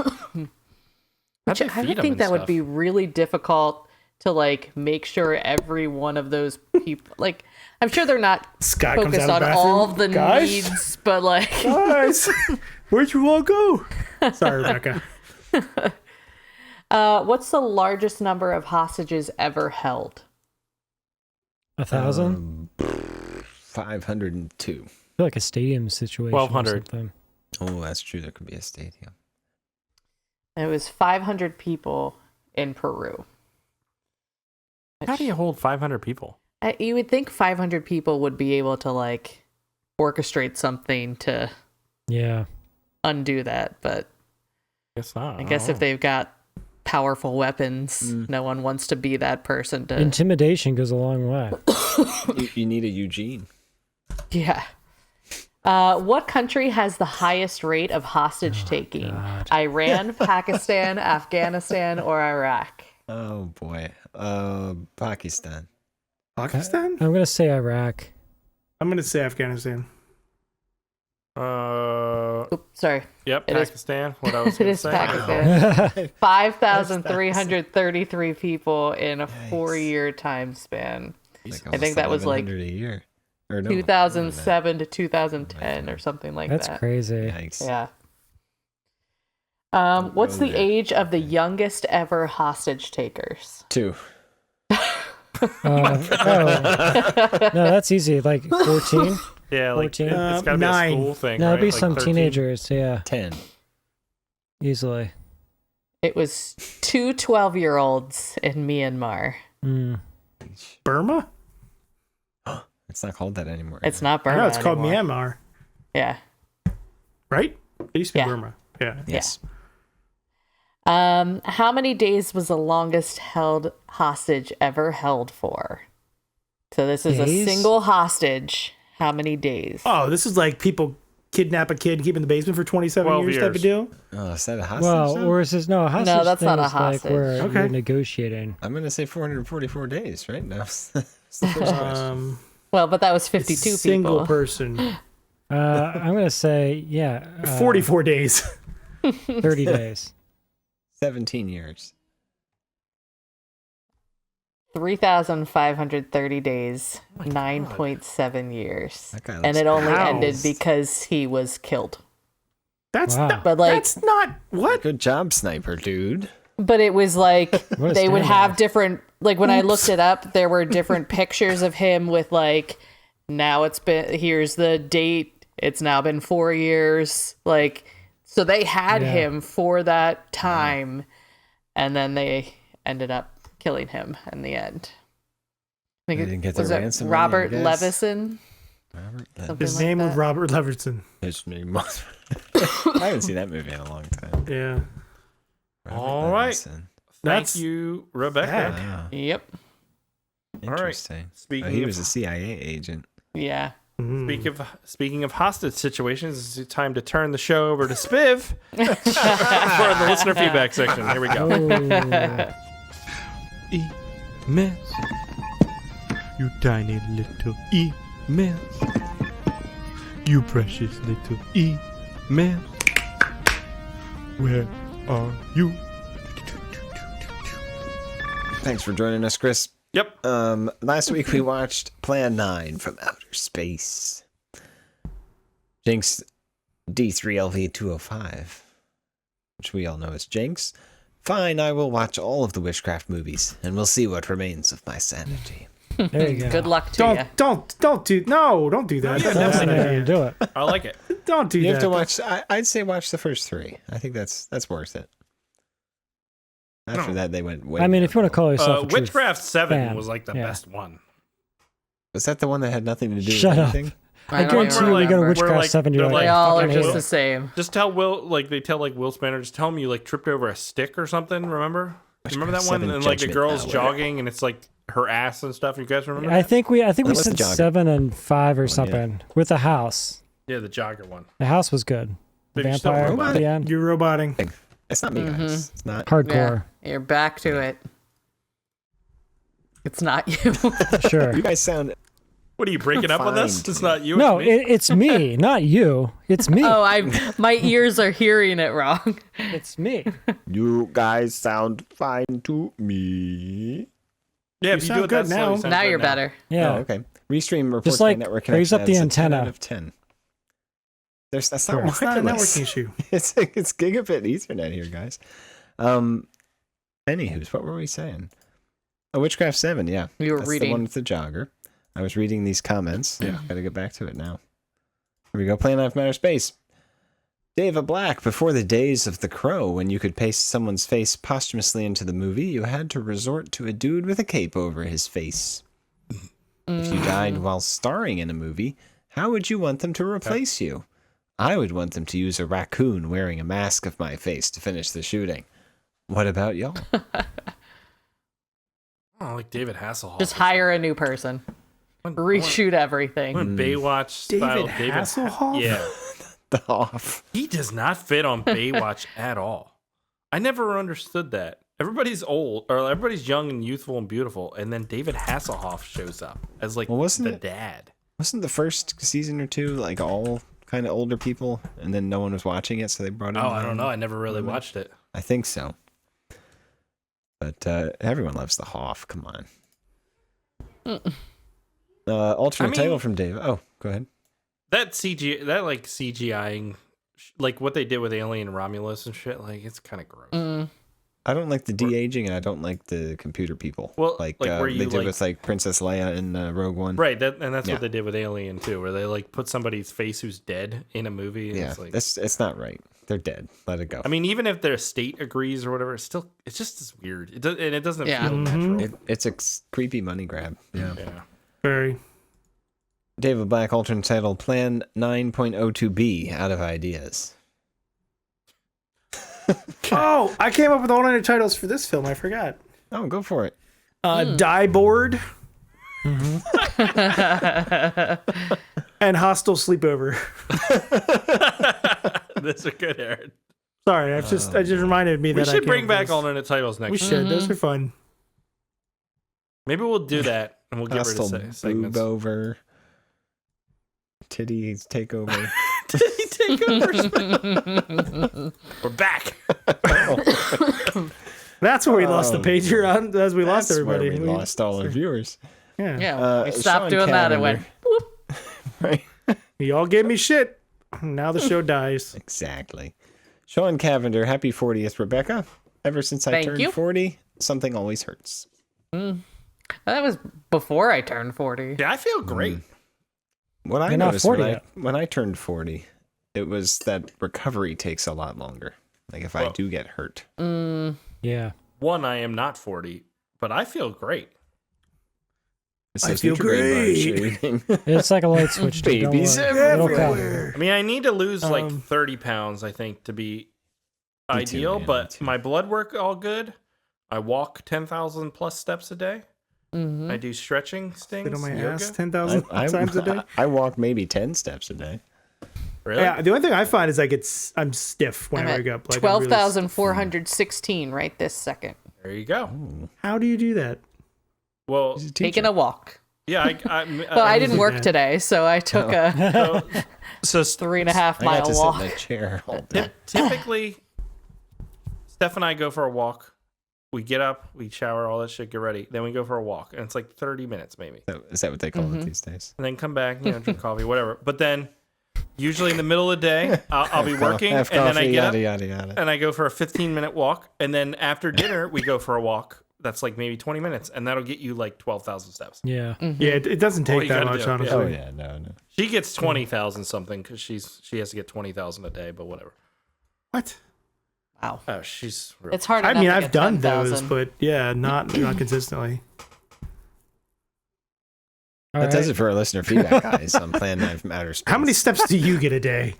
How'd they I feed would 'em think and that would stuff? be really difficult to like make sure every one of those people, like, I'm sure they're not Scott comes focused out of on the all bathroom. the Guys? needs, but like, Guys, where'd you all go? Sorry, Rebecca. what's the largest number of hostages ever held? 1,000? 502. I feel like a stadium situation. 1,200. Or something. Oh, that's true. There could be a stadium. It was 500 people in Peru. How do you hold 500 people? You would think 500 people would be able to like orchestrate something to Yeah. undo that, but Guess not. I guess if they've got powerful weapons, no one wants to be that person to. Intimidation goes a long way. You need a Eugene. Yeah. What country has the highest rate of hostage taking? Iran, Pakistan, Afghanistan, or Iraq? Oh, boy. Pakistan. Pakistan? I'm going to say Iraq. I'm going to say Afghanistan. Oops, sorry. Yep, It is- Pakistan. What I was It going to is say. Pakistan. 5,333 people in a 4-year time span. Like I think that was like 1,100 a year. Or no, 2007 to 2010 or something like That's that. crazy. Yikes. Yeah. What's the age of the youngest ever hostage takers? 2. No, that's easy. Like 14? Yeah, like 14? it's got to be a 9. school thing. No, right? it'd be Like some 13? teenagers. Yeah, 10. easily. It was two 12-year-olds in Myanmar. Burma? It's not called that anymore. It's not Burma. No, it's called anymore. Myanmar, Yeah. right? It used to be Yeah. Burma. Yeah. Yes. How many days was the longest held hostage ever held for? So this is a Days? single hostage. How many days? Oh, this is like people kidnap a kid and keep him in the basement for 27 12 years type of years. deal. Oh, is that a hostage? Well, now? or is this no a hostage? that's thing not a is like where hostage. Okay. you're negotiating. I'm going to say 444 days, right? No. It's the first question. Well, but that was 52 Single people. person. I'm gonna say 44 days. 30 days. 17 years. 3,530 days, 9.7 years. That guy And looks it only Wow. ended because he was killed. That's Wow. not, But like, that's not what? Good job, sniper dude. but it was like What a they would standout. have different, like when I looked it up, there were different pictures of him with like, now it's been, here's the date. It's now been 4 years. Like, so they had Yeah. him for that time. And then they ended up killing him in the end. I think They it- didn't get their was it ransom money, I Robert guess. Levison. Robert, Something His like name was that. Robert Leverton. his name was. I haven't seen that movie in a long time. Yeah. Robert All right. Levinson. Thank That's you, Rebecca. bad. Wow. Yep. All right. Interesting. Speaking Oh, he of- was a CIA agent. Yeah. Speaking of hostage situations, it's time to turn the show over to Spiv for the listener feedback section. Here we go. Oh, Immense. You tiny little immense. You precious little immense. Where are you? Thanks for joining us, Chris. Yep. Last week we watched Plan 9 from Outer Space. Jinx D3LV205, which we all know as Jinx. Fine, I will watch all of the witchcraft movies, and we'll see what remains of my sanity. there you go. Good luck to you. Don't do that. Yeah, That's That's not not an gonna idea. do it. I like it. Don't do You that. have to watch. I'd say watch the first three. I think that's worth it. After that, they went way. I mean, if you want to call yourself a true Witchcraft 7 fan, was like the yeah. best one. was that the one that had nothing to do Shut with up. anything? I don't guarantee you, remember. we go to We're Witchcraft like- 7, you're they're like, They all are fucking just Will. the same. Just tell Will, like they tell like Will Spanner, just tell him you like tripped over a stick or something. Remember? You remember that one? 7 And like the Judgment girl's Hour. jogging and it's like her ass and stuff. You guys remember? I that? think we That was said the jogger. 7 and 5 or yeah. something with the house. Yeah, the jogger one. The house was good. But you're still Vampire robot. at the end. You're roboting. It's not me, guys. It's not. Yeah. Hardcore. You're back to it. It's not you. Sure. You guys sound. What are you breaking up on this? Fine. It's not you. No, it's me. it's me, not you. It's me. Oh, my ears are hearing it wrong. It's me. You guys sound fine to me. Yeah, if you sound do it good that slow, now. you sound Now good you're better. Yeah. Oh, okay. Restream reports Just like my network raise connection up the as a 10 antenna. out of 10. That's not Sure. It's not a wireless. networking issue. It's gigabit Ethernet here, guys. Anywho's, what were we saying? Oh, Witchcraft 7, yeah. You were That's reading. the one with the jogger. I was reading these comments. Yeah. Gotta get back to it now. Here we go. Plan Life Matter Space. David Black, before the days of The Crow, when you could paste someone's face posthumously into the movie, you had to resort to a dude with a cape over his face. If you died while starring in a movie, how would you want them to replace you? I would want them to use a raccoon wearing a mask of my face to finish the shooting. What about y'all? Oh, like David Hasselhoff. Just hire a new person. Reshoot everything. When Baywatch style David Hasselhoff? Yeah, The off. he does not fit on Baywatch at all. I never understood that. Everybody's old, or everybody's young and youthful and beautiful, and then David Hasselhoff shows up as like Well, wasn't the it- dad. Wasn't the first season or two like all kind of older people, and then no one was watching it, so they brought in? Oh, I don't know. I never really women? watched it. I think so. But everyone loves the Hoff. Come on. Alternate I mean- title from Dave. Oh, go ahead. That CGIing, like what they did with Alien Romulus and shit, like it's kind of gross. I don't like the de-aging, and I don't like the computer people. Well, like where they you, did like- with like Princess Leia in Rogue One. Right, and that's Yeah. what they did with Alien too, where they like put somebody's face who's dead in a movie. And Yeah, it's like, it's not right. They're dead. Let it go. I mean, even if their state agrees or whatever, it's just as weird. It doesn't Yeah. feel natural. It's a creepy money grab. Yeah. Very. David Black, alternate title, Plan 9.02B, out of ideas. Oh, I came up with alternate titles for this film. I forgot. Oh, go for it. Die Board. And Hostile Sleepover. That's a good, Aaron. Sorry, I just reminded me We that I should came bring up back with this. alternate titles next We time. should. Those are fun. Maybe we'll do that and we'll get Hostile rid of segments. boob over. Titties takeover. Takeover. We're back. That's where we lost the pager on, as we lost That's everybody. where we lost all our viewers. Yeah. Yeah, we Sean stopped doing that. It went. Right. Y'all gave me shit. Now the show dies. Exactly. Sean Cavender, happy 40th, Rebecca. Ever since I Thank turned you. 40, something always hurts. That was before I turned 40. Yeah, I feel great. What I You're not noticed 40 when yet. when I turned 40, it was that recovery takes a lot longer. Like if I do get hurt. Yeah. One, I am not 40, but I feel great. It's I those feel Nutrigrain bars great. you're eating. It's like a light switch. dude. Don't Babies worry. It'll come. everywhere. I mean, I need to lose like 30 pounds, I think, to be Me too, ideal, man, but me too. my blood work all good. I walk 10,000 plus steps a day. Mm-hmm. I do stretching, stings, Sit on my yoga. ass 10,000 times a day. I walk maybe 10 steps a day. Really? Yeah, the only thing I find is I'm stiff I'm whenever I at go up. Like, I'm really- 12,416 right this second. There you go. How do you do that? Well, He's a Taking teacher. a walk. yeah, But I didn't work that. today, so I took a so 3.5 I got mile to walk. sit in a chair all day. typically, Steph and I go for a walk. We get up, we shower, all that shit, get ready. Then we go for a walk, and it's like 30 minutes maybe. Is that what they call it these days? And then come back, drink coffee, whatever. But then, usually in the middle of the day, I'll be working, Have and then I coffee, get up, yada, yada, yada. and I go for a 15-minute walk. And then after dinner, we go for a walk. That's like maybe 20 minutes, and that'll get you like 12,000 steps. Yeah. Yeah, it doesn't All take you that gotta much, do, yeah. honestly. Oh, yeah, no. She gets 20,000 something because she has to get 20,000 a day, but whatever. What? Wow. Oh, she's real. It's hard I enough mean, to I've get done 10,000. those, but yeah, not consistently. All That does right. it for our listener feedback, guys, on Plan 9 from Outer Space. How many steps do you get a day?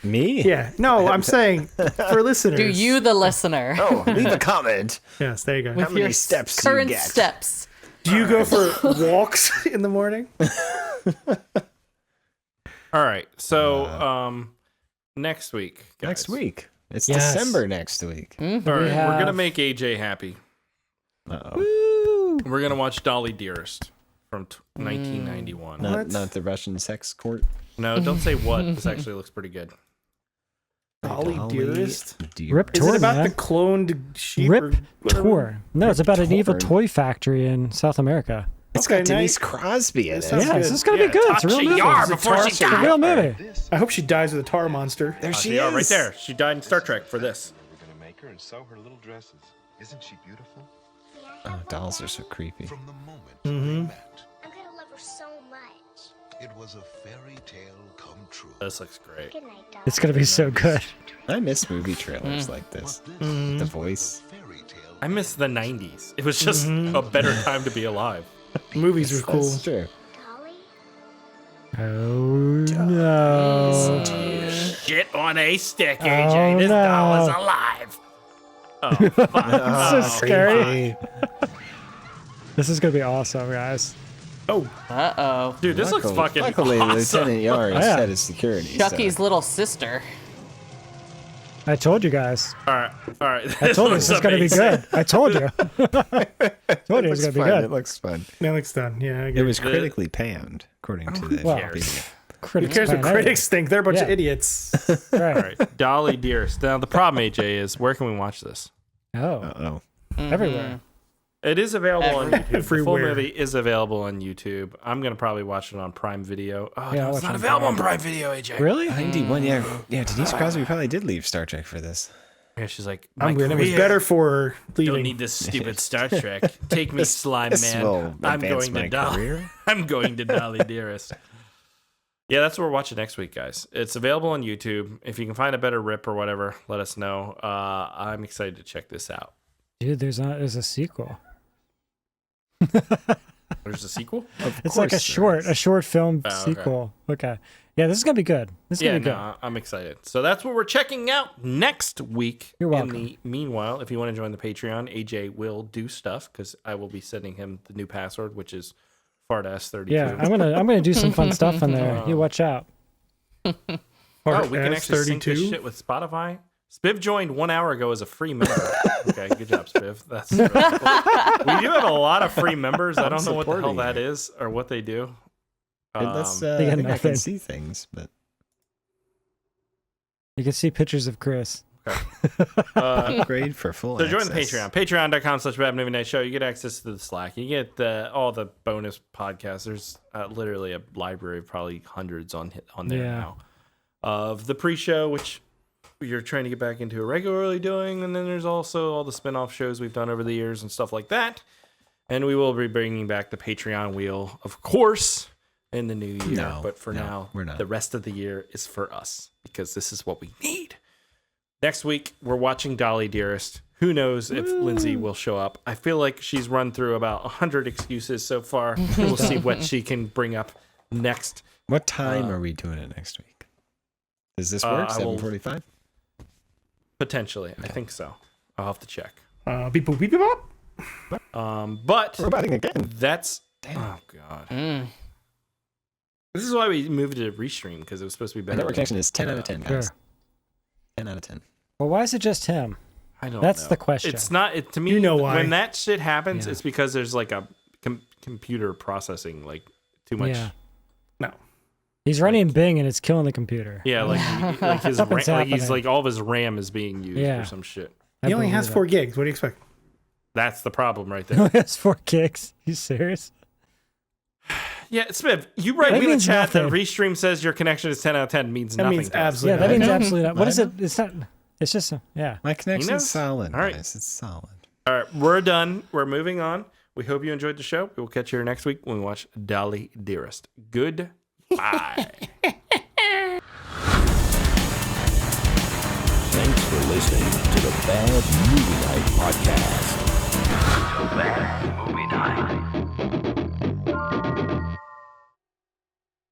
Me? Yeah, no, I'm saying for listeners. Do you, the listener, Oh, leave a comment. Yes, there you go. with many your steps do you current get? steps? Do you go for walks in the morning? All right. So, next week. Guys. Next week. It's Yes. December next week. All right. We We're have- going to make AJ happy. Uh-oh. We're going to watch Dolly Dearest from 1991. Not the Russian sex court. No, don't say what. This actually looks pretty good. Dolly Dearest. Rip Is Tour, it about man. the cloned sheep? Rip or whatever? Tour. No, it's about an evil Torn. toy factory in South America. It's Okay, got Denise Crosby in it. sounds Yeah, good. this is gonna be good. It's a real movie. Yar It's before she a died. real movie. I hope she dies with a tar monster. There she Yeah, is. right there. She died in Star Trek for this. We're gonna make her and sew her little dresses. Isn't she beautiful? Oh, dolls are so creepy. From the moment they met, I'm gonna love her so much. it was a fairy tale come true. This looks great. Good night, darling. It's gonna be so good. I miss movie trailers like this. But this The voice. fairy tale I miss the 90s. It was just a better time to be alive. Movies were cool. That's true. Dolly? Oh no. Shit on a stick, AJ. This doll is alive. Oh, so scary. This is gonna be awesome, guys. Uh-oh. dude, this looks fucking Luckily, awesome. Lieutenant Yar is Yeah. head of security. Chucky's little sister. I told you guys. All right. I told you this is gonna be good. I told you. I told you it was gonna be Fun. It good. looks fun. That looks done. Yeah, I It get was critically panned, according to the Well, Wikipedia. Who Critics cares what fan critics think? They're a bunch of Yeah. idiots. everything. All Right. right. Dolly Dearest. Now, the problem, AJ, is where can we watch this? Oh, Oh, everywhere. It is available on YouTube. The full Everywhere. movie is available on YouTube. I'm going to probably watch it on Prime Video. Oh, Yeah, no, I'll it's watch not it on available on Prime Video, AJ. Really? 91. Yeah, Denise Crosby probably did leave Star Trek for this. Yeah, she's like, I'm my good. It was career. better for her Don't leaving. need this stupid Star Trek. Take me, slime This man. will I'm advance going my to Dolly. career. I'm going to Dolly Dearest. Yeah, that's what we're watching next week, guys. It's available on YouTube. If you can find a better rip or whatever, let us know. I'm excited to check this out. Dude, there's a sequel. There's a sequel? It's like a short film sequel. Okay. Yeah, this is gonna be good. This is gonna be good. I'm excited. So that's what we're checking out next week. You're welcome. In the meanwhile, if you want to join the Patreon, AJ will do stuff because I will be sending him the new password, which is fartass32. Yeah, I'm gonna do some fun stuff in there. You watch out. We can actually sync this shit with Spotify. Spiv joined 1 hour ago as a free member. Okay, good job, Spiv. That's really cool. We do have a lot of free members. I don't know what the hell that is or what they do. I think I can see things, but you can see pictures of Chris. Okay. Upgrade for full So join the access. Patreon. Patreon.com/BadMovieNightShow. You get access to the Slack. You get all the bonus podcasts. There's literally a library of probably hundreds on there now of the pre-show, which you're trying to get back into regularly doing. And then there's also all the spin-off shows we've done over the years and stuff like that. And we will be bringing back the Patreon wheel, of course, in the new year. No, but for now, we're not. The rest of the year is for us because this is what we need. Next week, we're watching Dolly Dearest. Who knows if Lindsay will show up? I feel like she's run through about 100 excuses so far. We'll see what she can bring up next. What time are we doing it next week? Does this work? 7:45? Potentially. I think so. I'll have to check. Beep boop beep beep bop. But We're batting again. that's... Oh, God. This is why we moved it to Restream, because it was supposed to be My better. network connection is 10 out of 10, guys. Sure. 10 out of 10. Well, why is it just him? I don't That's know. the question. It's not... to me, You know why. when that shit happens, Yeah. it's because there's like a computer processing, like, too much... Yeah. No. He's running Bing and it's killing the computer. Yeah, like his Something's RAM, like he's happening. like all of his RAM is being used Yeah. or some shit. I He only believe has it. 4 gigs. What do you expect? That's the problem right He there. only has 4 gigs. You serious? Yeah, Spiv, you write That me in the means chat that nothing. Restream says your connection is 10 out of 10 means That nothing. means to us. absolutely Yeah, that means nothing. absolutely not. What is I it? It's not. It's just yeah. My connection's knows? solid, All right. guys. It's solid. All right, we're done. We're moving on. We hope you enjoyed the show. We will catch you here next week when we watch Dolly Dearest. Goodbye. Thanks for listening to the Bad Movie Night Podcast.